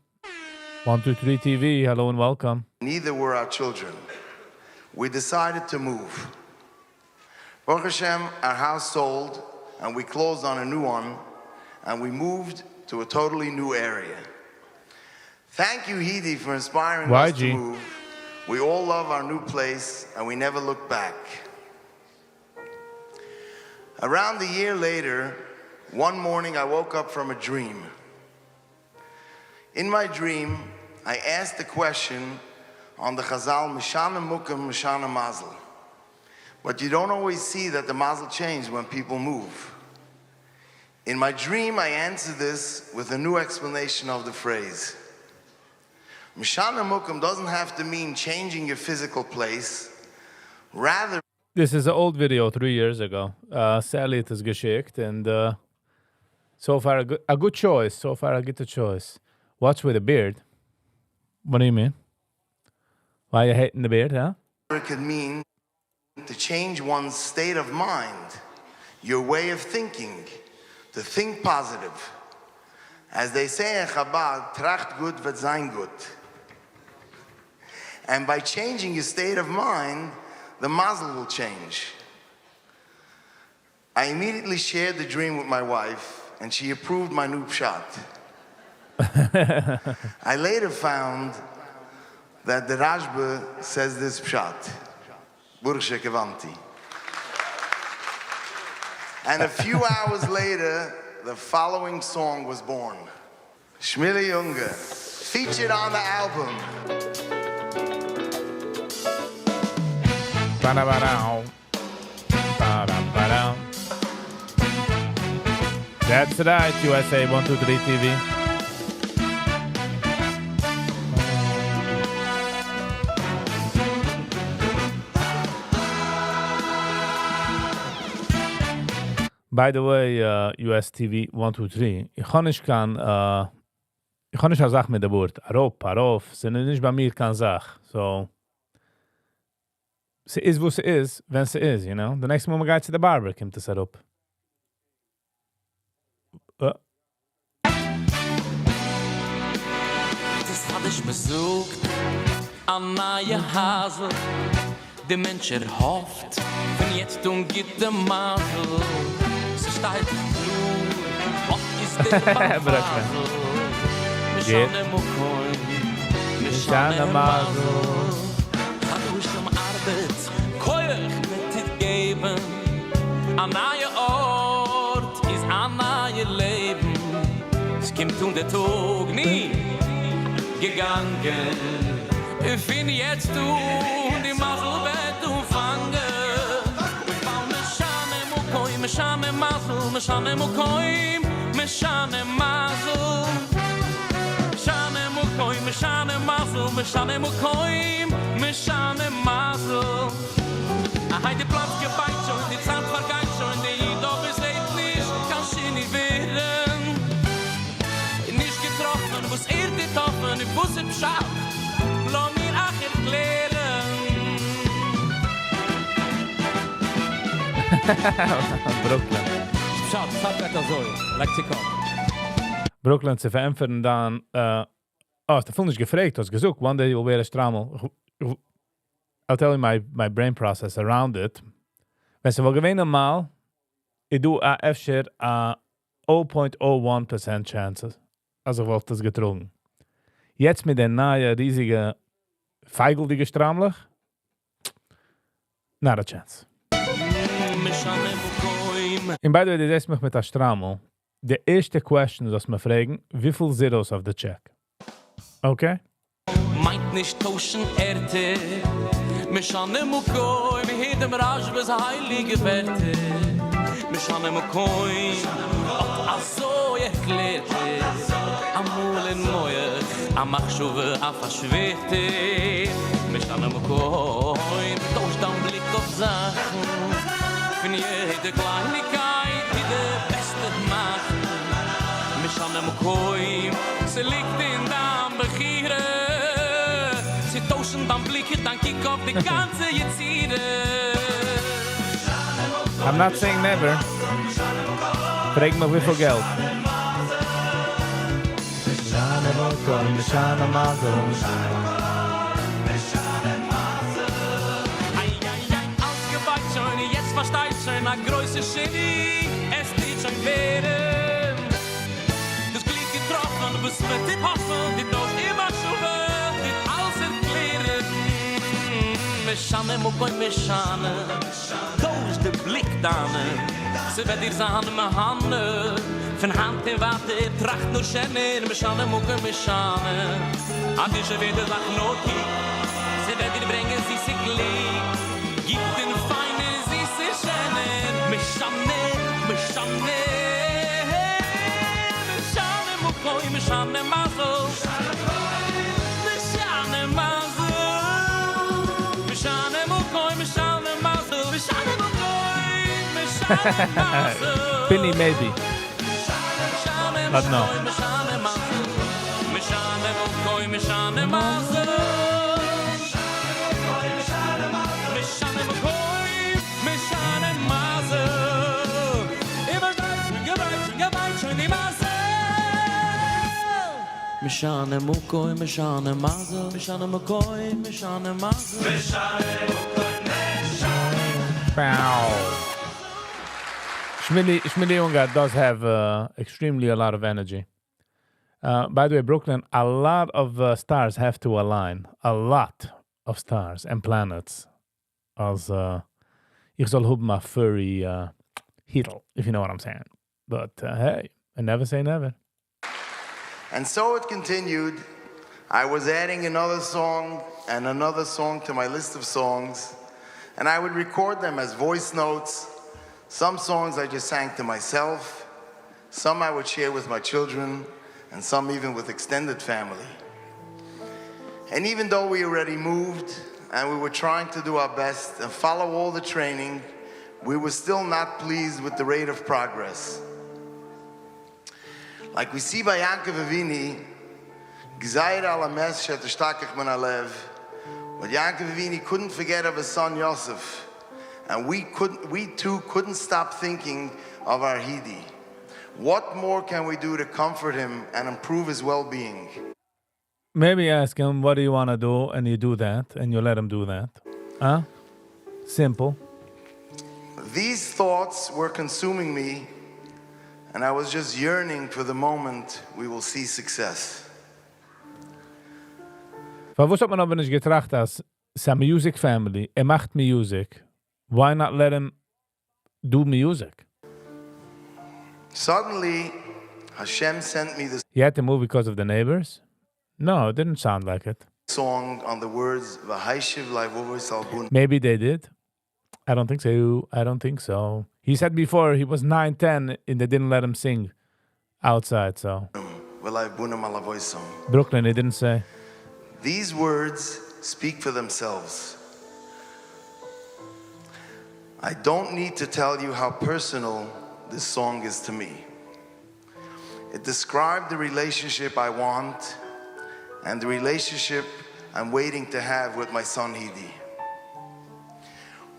123 TV. Hello and welcome. neither were our children. We decided to move. Baruch Hashem, our house sold, and we closed on a new one, and we moved to a totally new area. Thank you, Hidi, for inspiring us to YG. move. We all love our new place, and we never look back. Around a year later, one morning I woke up from a dream. In my dream, I asked the question on the Chazal, Mishana Mukim, Mishana Mazel. But you don't always see that the Mazel changed when people move. In my dream, I answered this with a new explanation of the phrase. Mishana Mukim doesn't have to mean changing your physical place. Rather, This is an old video 3 years ago. Sadly, it is geschickt, and so far a good choice. So far, a good choice. What's with a beard? What do you mean? Why are you hating the beard, huh? it could mean to change one's state of mind, your way of thinking, to think positive. As they say in Chabad, tracht gut wird sein gut. And by changing your state of mind, the mazel will change. I immediately shared the dream with my wife, and she approved my new pshat. I later found that the Rashba says this pshat, Bursche Kevanti. And a few hours later, the following song was born. Shmili Junge, featured on the album. Ba-da-ba-dow. Ba-da-ba-dow. That's right, USA 123 TV. By the way, US TV 123, ich kann nicht eine Sache mit der Wort. Arof, sind nicht bei mir keine Sache. So, sie ist, wo sie ist, wenn sie ist, you know? The next moment man geht zu der Barber, kommt es herop. Das hab ich besucht, an neue Hasel. Der Mensch erhofft, von jetzt geht der Masel. Sie steigt nur, was ist der Basel? Mishane Mochel, Mishane Masel. Dadurch Arbeit, Keuch mit dir geben. An neue Ort ist an neue Leben. Es kommt der Tag nie gegangen. Ich finde jetzt du die Masel wird umfangen. Ich baue Mishane Mochel, Mishane Masel, Mishane Mochel, Mishane Masel. Mishane Mochel, Mishane Masel, Mishane Mochel, Mishane Masel. Die Platz gebeit schon, die Zeit vergeht schon, die doch es lebt nicht, kann sie nicht werden. Nicht getroffen, was getroffen, ich wusste Bescheid. Lass mir auch erklären. Brooklyn. Schau, das hat so, Lexikon. Brooklyn, sie verämpfen dann, ist der Film nicht gefragt, hast gesucht, one day you'll wear a strammel. I'll tell you my brain process around it. Wenn sie wohl gewinnen mal, ich do a F-shit a 0.01% chances. Also wollte das getrunken. Jetzt mit der neue riesige feigeldige Strammler, not a chance. In by the way, das ist mich mit der Strammel. Die erste question, das wir fragen, wie viel Zeros auf der Check? Okay? Meint nicht tauschen Erde. Mishane Mochel, wir heten Raj bis heilige Werte. Mishane Mochel, auch also erklärt. Amul in Moech, am Machschuwe, a verschwerte. Mishane Mochel, tausch dann Blick auf Sachen. Von jede Kleinigkeit, die der Beste macht. Mishane Mochel, sie liegt in deinem Begierde. Sie tauschen dann Blicke, dann kick auf die ganze Jezide. I'm not saying never. Frag mich wie viel Geld. Ausgeweicht schon, jetzt versteht schon, a größe Genie, es steht schon werden. Das Glied getroffen, bis mit dem Hoffen, die doch immer schon wird, alles erklären. Mishane Mochel, Mishane, tausch den Blick dannen, sie wird dir sagen, meine Hande, von Hand in Warte, tracht nur Schänen, Mishane Mochel, Mishane, an die schon wieder sagt, Noki, sie wird dir bringen, sie sich lieb, gibt den Feine, sie sich Schänen, Mishane, Mishane, Mishane Mochel, Mishane Masel, Mishane Masel, Mishane Mochel, Mishane Masel, Mishane Mochel, Mishane Masel. Penny maybe. But no. Mishane Mochel, Mishane Masel. Mishane Mochel, Mishane Masel. Immer geweit schon die Masel. Mishane Mochel, Mishane Masel. Mishane Mochel, Mishane Masel. Mishane Mochel, Mishane Masel. Shmili Unga does have extremely a lot of energy. By the way, Brooklyn, a lot of stars have to align. A lot of stars and planets. Als ich soll haben a furry hero, if you know what I'm saying. But hey, I never say never. And so it continued. I was adding another song and another song to my list of songs, and I would record them as voice notes. Some songs I just sang to myself, some I would share with my children, and some even with extended family. And even though we already moved and we were trying to do our best and follow all the training, we were still not pleased with the rate of progress. Like we see by Yaakov Avini, G'zayir al hames she'tishtakach min halev, but Yaakov Avini couldn't forget of his son Yosef, and we too couldn't stop thinking of our Hidi. What more can we do to comfort him and improve his well-being? Maybe ask him, what do you want to do? And you do that, and you let him do that. Huh? Simple. These thoughts were consuming me, and I was just yearning for the moment we will see success. Warum hat man aber nicht getracht, dass it's a music family, macht music. Why not let him do music? Suddenly, Hashem sent me this He had to move because of the neighbors? No, it didn't sound like it. song on the words "V'hashiv laivovos albun." Maybe they did. I don't think so. He said before he was 9, 10, and they didn't let him sing outside, so. Brooklyn, they didn't say. These words speak for themselves. I don't need to tell you how personal this song is to me. It described the relationship I want and the relationship I'm waiting to have with my son Hidi.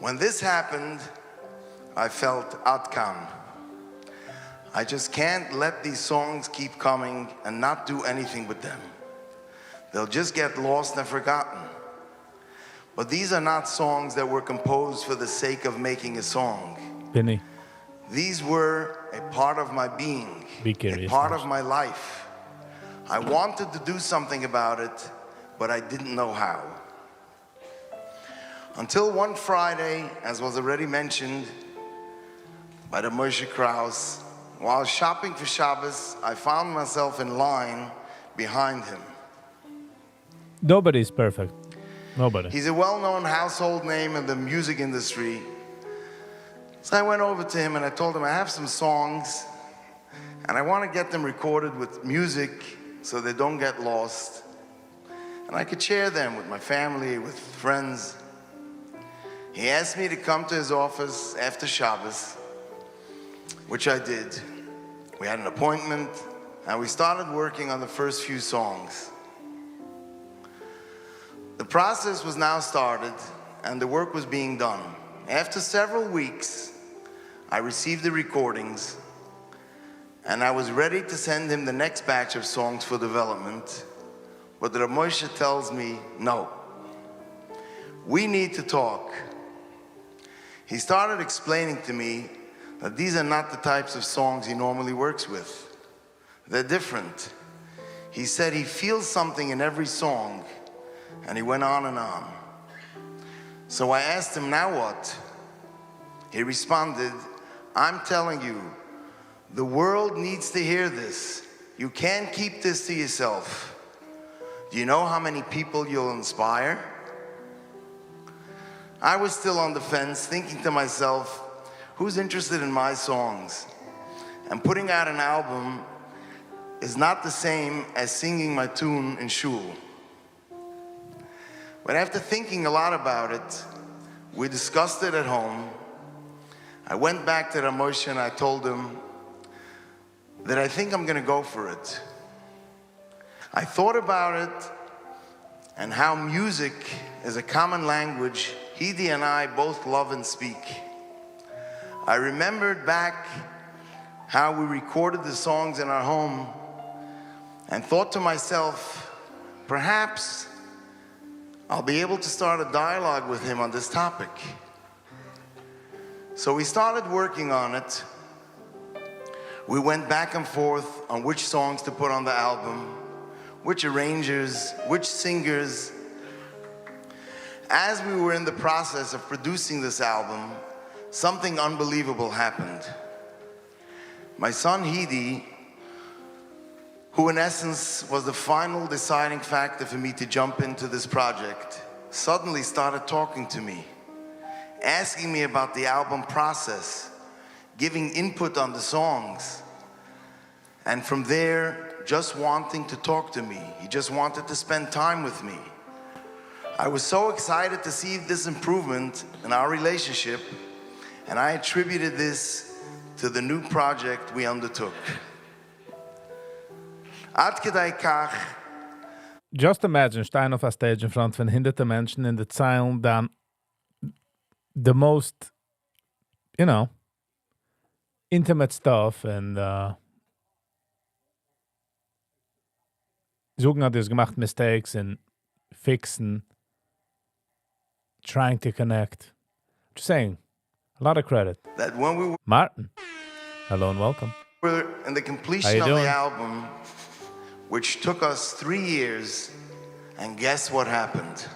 When this happened, I felt Atkan. I just can't let these songs keep coming and not do anything with them. They'll just get lost and forgotten. But these are not songs that were composed for the sake of making a song. Benny. These were a part of my being, a part of my life. I wanted to do something about it, but I didn't know how. Until one Friday, as was already mentioned by the Moshe Krauss, while shopping for Shabbos, I found myself in line behind him. Nobody's perfect. Nobody. He's a well-known household name in the music industry. So I went over to him and I told him I have some songs and I want to get them recorded with music so they don't get lost. And I could share them with my family, with friends. He asked me to come to his office after Shabbos, which I did. We had an appointment and we started working on the first few songs. The process was now started and the work was being done. After several weeks, I received the recordings and I was ready to send him the next batch of songs for development. But the Rav Moshe tells me, no, we need to talk. He started explaining to me that these are not the types of songs he normally works with. They're different. He said he feels something in every song, and he went on and on. So I asked him, now what? He responded, I'm telling you, the world needs to hear this. You can't keep this to yourself. Do you know how many people you'll inspire? I was still on the fence, thinking to myself, who's interested in my songs? And putting out an album is not the same as singing my tune in shul. But after thinking a lot about it, we discussed it at home. I went back to Rav Moshe and I told him that I think I'm going to go for it. I thought about it and how music is a common language Hidi and I both love and speak. I remembered back how we recorded the songs in our home and thought to myself, perhaps I'll be able to start a dialogue with him on this topic. So we started working on it. We went back and forth on which songs to put on the album, which arrangers, which singers. As we were in the process of producing this album, something unbelievable happened. My son Hidi, who in essence was the final deciding factor for me to jump into this project, suddenly started talking to me, asking me about the album process, giving input on the songs, and from there, just wanting to talk to me. He just wanted to spend time with me. I was so excited to see this improvement in our relationship, and I attributed this to the new project we undertook. Ad kedai kach. Just imagine staying off a stage in front von hinderten Menschen in the Zeilen dann the most, intimate stuff and sagen hat es gemacht mistakes and fixen, trying to connect. Just saying, a lot of credit. That when we Martin, hello and welcome. were in the completion of the album, which took us 3 years, and guess what happened?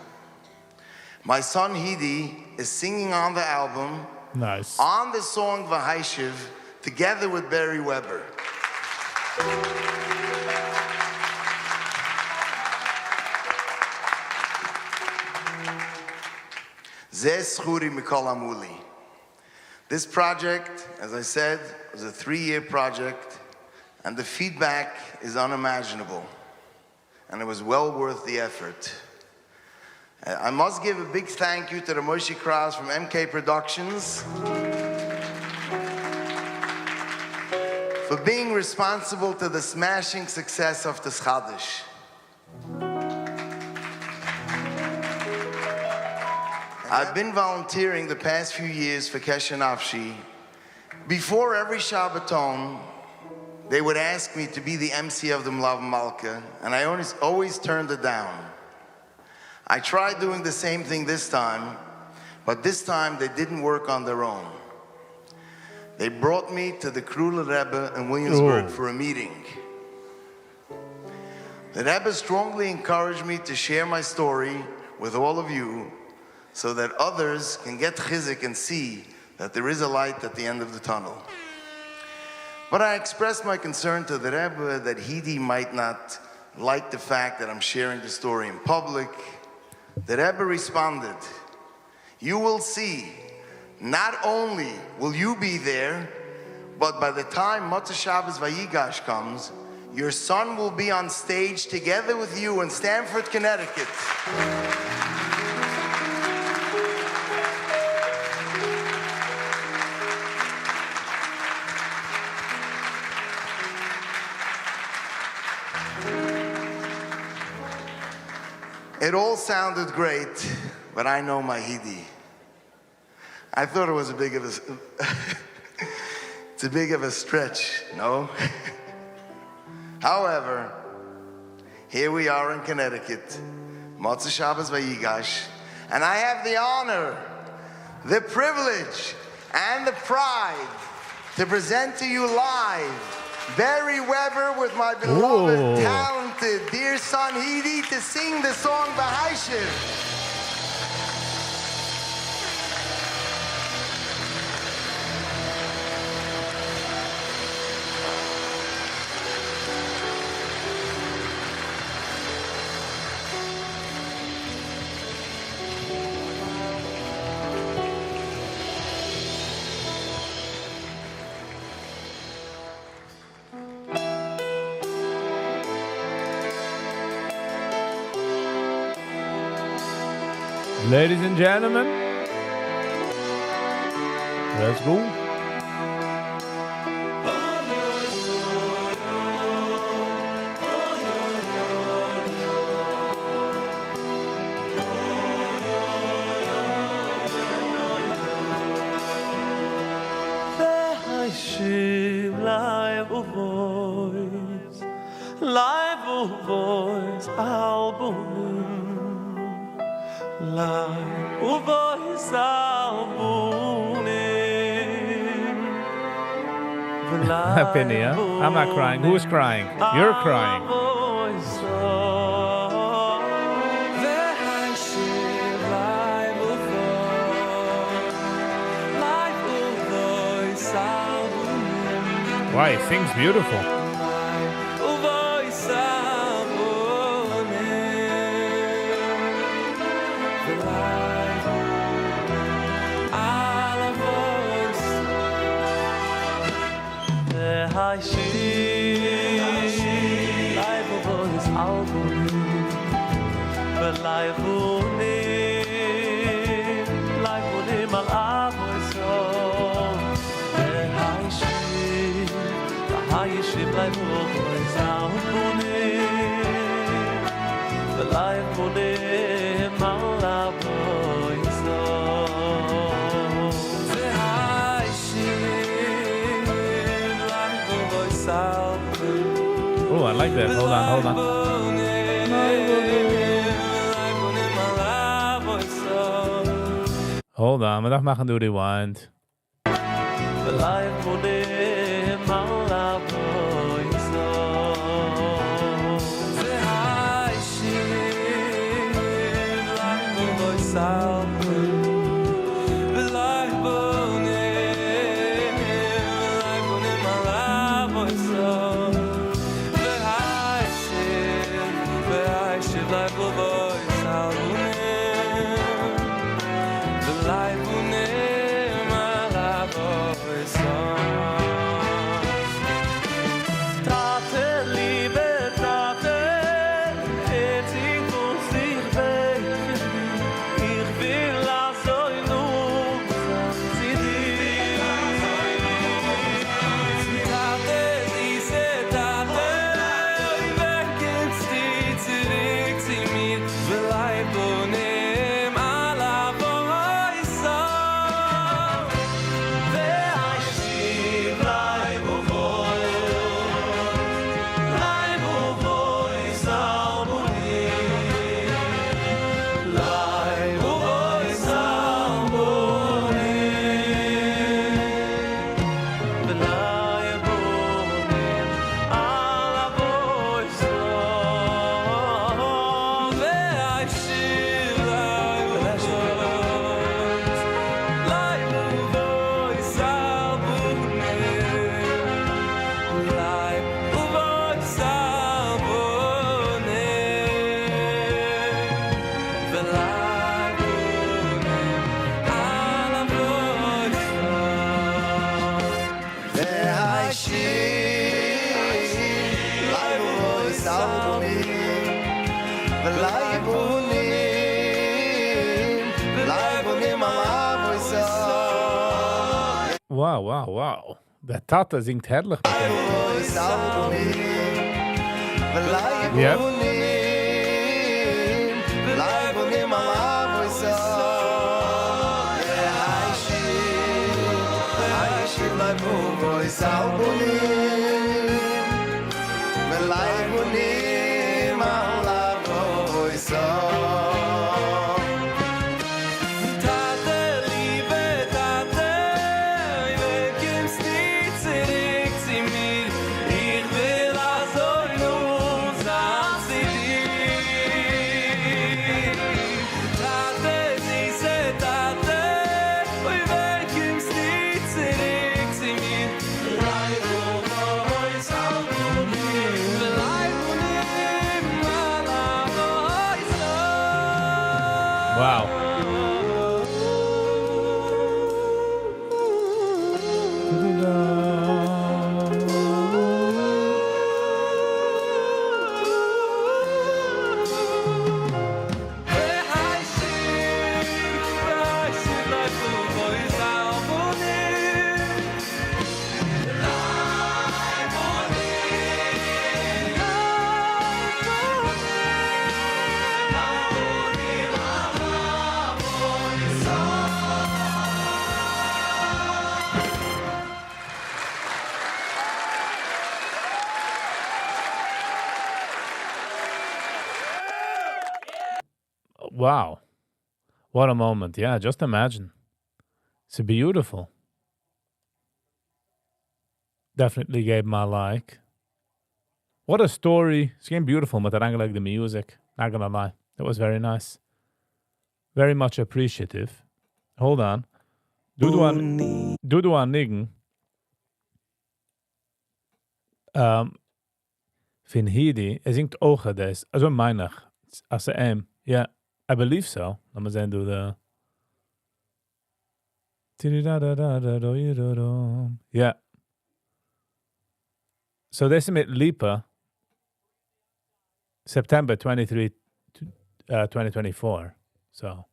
My son Hidi is singing on the album, Nice. on the song "V'Haishiv," together with Barry Weber. Zeh Schuri Mikol Amuli. This project, as I said, was a 3-year project, and the feedback is unimaginable, and it was well worth the effort. I must give a big thank you to the Moshe Krause from MK Productions for being responsible to the smashing success of the Chadish. I've been volunteering the past few years for Kesher Nafshi. Before every Shabbaton, they would ask me to be the MC of the Mlav Malka, and I always turned it down. I tried doing the same thing this time, but this time they didn't work on their own. They brought me to the Krula Rebbe in Williamsburg for a meeting. The Rebbe strongly encouraged me to share my story with all of you so that others can get chizik and see that there is a light at the end of the tunnel. But I expressed my concern to the Rebbe that Hidi might not like the fact that I'm sharing the story in public. The Rebbe responded, "You will see, not only will you be there, but by the time Motzei Shabbos Vayigash comes, your son will be on stage together with you in Stamford, Connecticut." It all sounded great, but I know my Hidi. I thought it was it's a big of a stretch, no? However, here we are in Connecticut, Motzei Shabbos Vayigash, and I have the honor, the privilege, and the pride to present to you live Barry Weber with my beloved, talented, dear son Hidi to sing the song "V'Haishiv." Ladies and gentlemen, let's go. Shiv live voice album, live voice album. Penny, huh? I'm not crying. Who is crying? You're crying. Wow, he sings beautiful. like that. Hold on. Hold on, we machen du rewind. Wow. Der Tata singt herrlich. Yep. Wow. Wow. What a moment. Yeah, just imagine. It's beautiful. Definitely gave my like. What a story. It's getting beautiful, but I like the music. Not gonna lie. It was very nice. Very much appreciative. Hold on. Dudu an Nigen. Fin Hidi. Singt Oge des. Also meinig. As a yeah. I believe so. Let me do the. Yeah. So this is Lipa, September 23, 2024. So.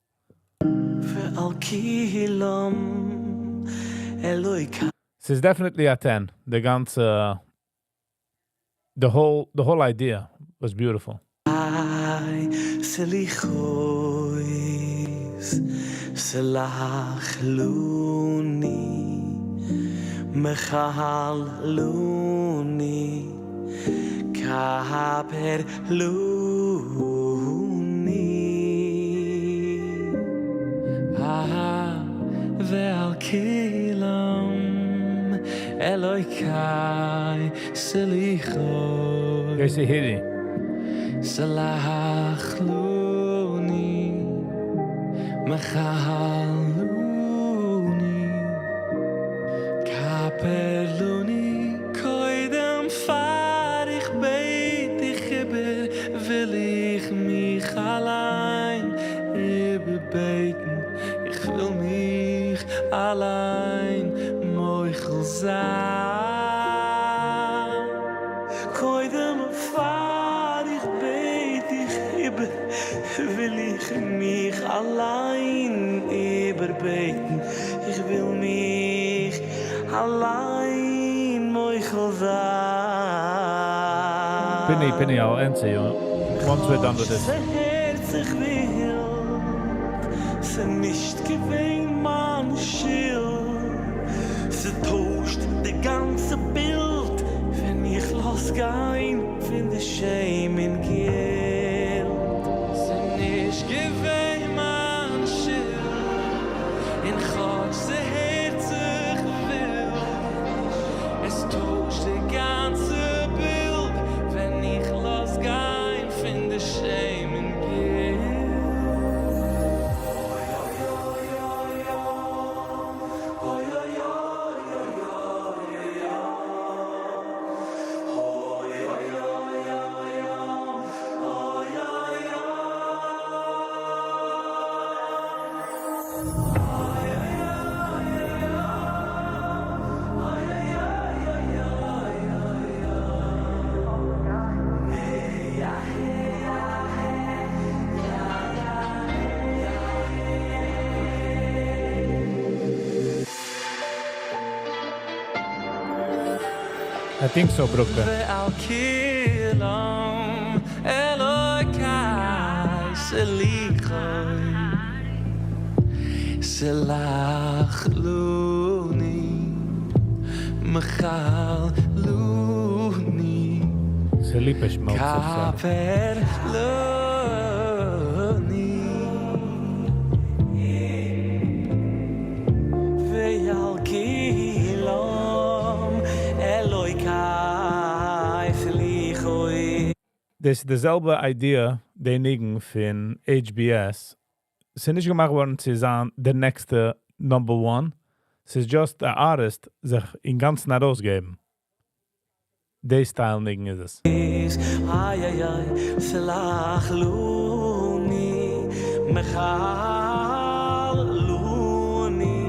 This is definitely a 10. The ganze, the whole idea was beautiful. Selach luni, mechal luni, kaper luni ve'al kilam Eloi kai selichoi Yes, Hidi. Salach luni Machaluni Kapeluni Koidem farich beit ich will ich mich allein bebeten ich will mich allein Mochel sein Koidem farich beit ich will ich mich allein überbeten ich will mich allein Mochel sein Penny, I'll answer you. Once we're done with this. Herzig wild, se nicht gewinn man Schild, se tauscht de ganze Bild, wenn ich losgein, finde Shame in Guilt. Se nicht gewinn man Schild, in Gott se herzig wild, es tauscht de ganze Bild, wenn ich losgein, finde Shame in Guilt. I think so, Brooklyn. Ve'al kilam Eloi kai selichoi Selach luni Machal luni Selipesh mouth. Kaper luni Ve'al kilam Eloi kai selichoi Das ist dieselbe Idee, die Nigen von HBS. Es ist nicht gemacht worden, zu sein, der nächste Number One. Es ist just ein Artist, sich in ganz nah rausgeben. Der Style Nigen ist es. Ay ay ay selach luni mechal luni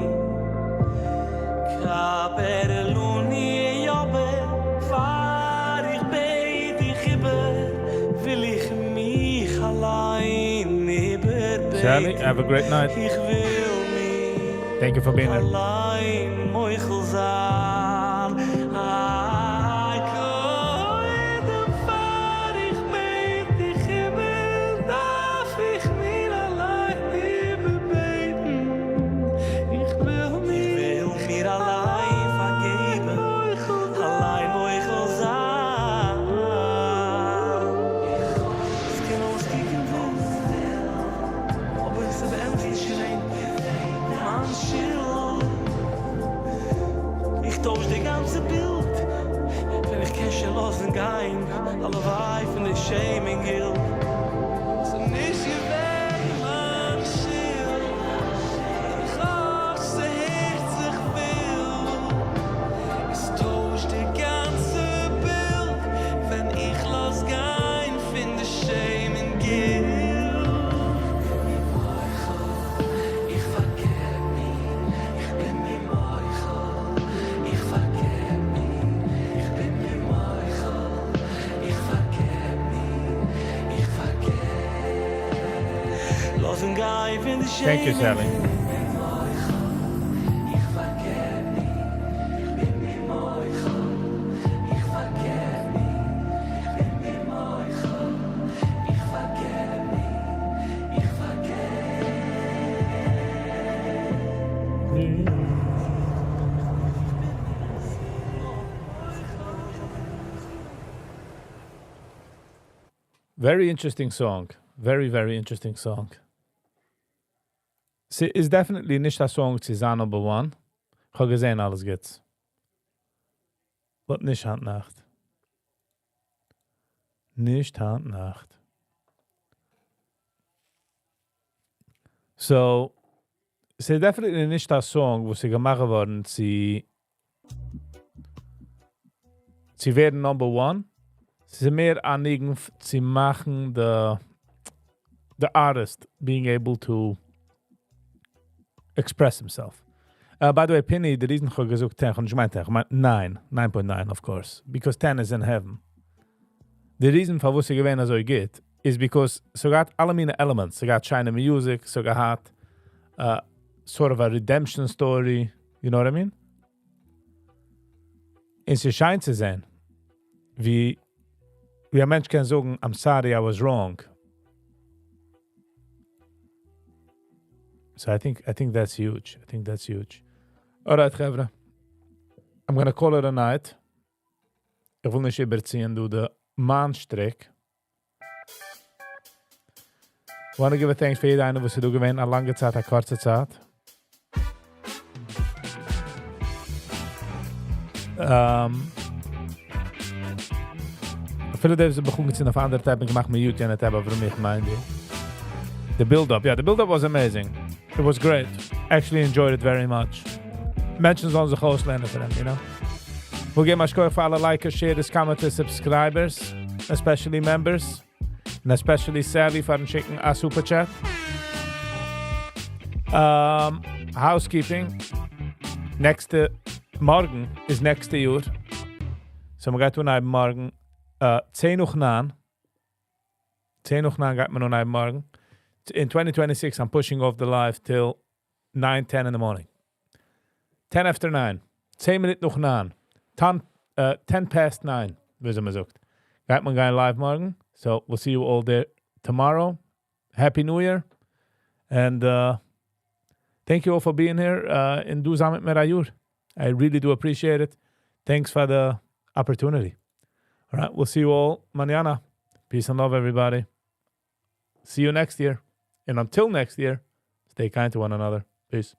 kaper luni yobe far ich beit ich will ich mich allein überbeten Sally, have a great night. ich will mich Thank you for being here. allein Mochel sein ay koidem far ich beit ich darf ich mir allein überbeten ich will mir allein vergeben allein Mochel sein es kann ausgehen aber es ist endlich schön man schild ich tausch die ganze Bild wenn ich Kesher losen gein alle weifen de Shame in Guilt so nicht gewähnt man schild ich hab se herzig will es tauscht die ganze Bild wenn ich los gein finde Shame in Guilt ich vergeb mich ich bin mir Mochel ich vergeb mich ich bin mir Mochel ich vergeb mich ich vergeb los ein Guy in the shame Thank you, Sally. ich vergeb mich ich bin mir Mochel ich vergeb mich ich bin mir Mochel ich vergeb mich ich vergeb Very interesting song. Very, very interesting song. Sie ist definitely nicht der Song, sie ist number one. Ich habe gesehen, alles geht's. Und nicht Handnacht. Nicht Handnacht. So, sie ist definitely nicht der Song, wo sie gemacht worden, sie werden number one. Sie sind mehr anliegen, sie machen the artist being able to express himself. By the way, Penny, the reason ich gesagt 10, ich meine 10, ich meine 9.9 of course, because 10 is in heaven. The reason for was sie gewähne so geht, is because so got alle meine elements, so got China music, so got sort of a redemption story, you know what I mean? Und sie scheint zu sein, wie ein Mensch kann sagen, I'm sorry, I was wrong. So I think that's huge. All right, Chevra. I'm going to call it a night. Ich will nicht überziehen, du, der Mahnstreck. I want to give a thanks für jeder, was du gewinnt, eine lange Zeit, eine kurze Zeit. Viele der begonnen sind auf andere Tab gemacht mit YouTube und Tab, aber für mich meine ich. The build-up was amazing. It was great. Actually enjoyed it very much. Mentions on the host land for them, you know. We'll give my score for all the likers, shares, commenters, subscribers, especially members, and especially Sally for schicken a super chat. Housekeeping. Morgen is next year. So we gaan naar morgen 10 uur na. 10 uur na gaat me nog naar morgen. In 2026, I'm pushing off the live till 9, 10 in the morning. 10 after 9. 10 minuten nog na. 10 past 9, wie ze maar zoekt. Gaat me gaan live morgen. So we'll see you all there tomorrow. Happy New Year. And thank you all for being here in Du Samen mit Ayur. I really do appreciate it. Thanks for the opportunity. All right, we'll see you all mañana. Peace and love, everybody. See you next year. And until next year, stay kind to one another. Peace.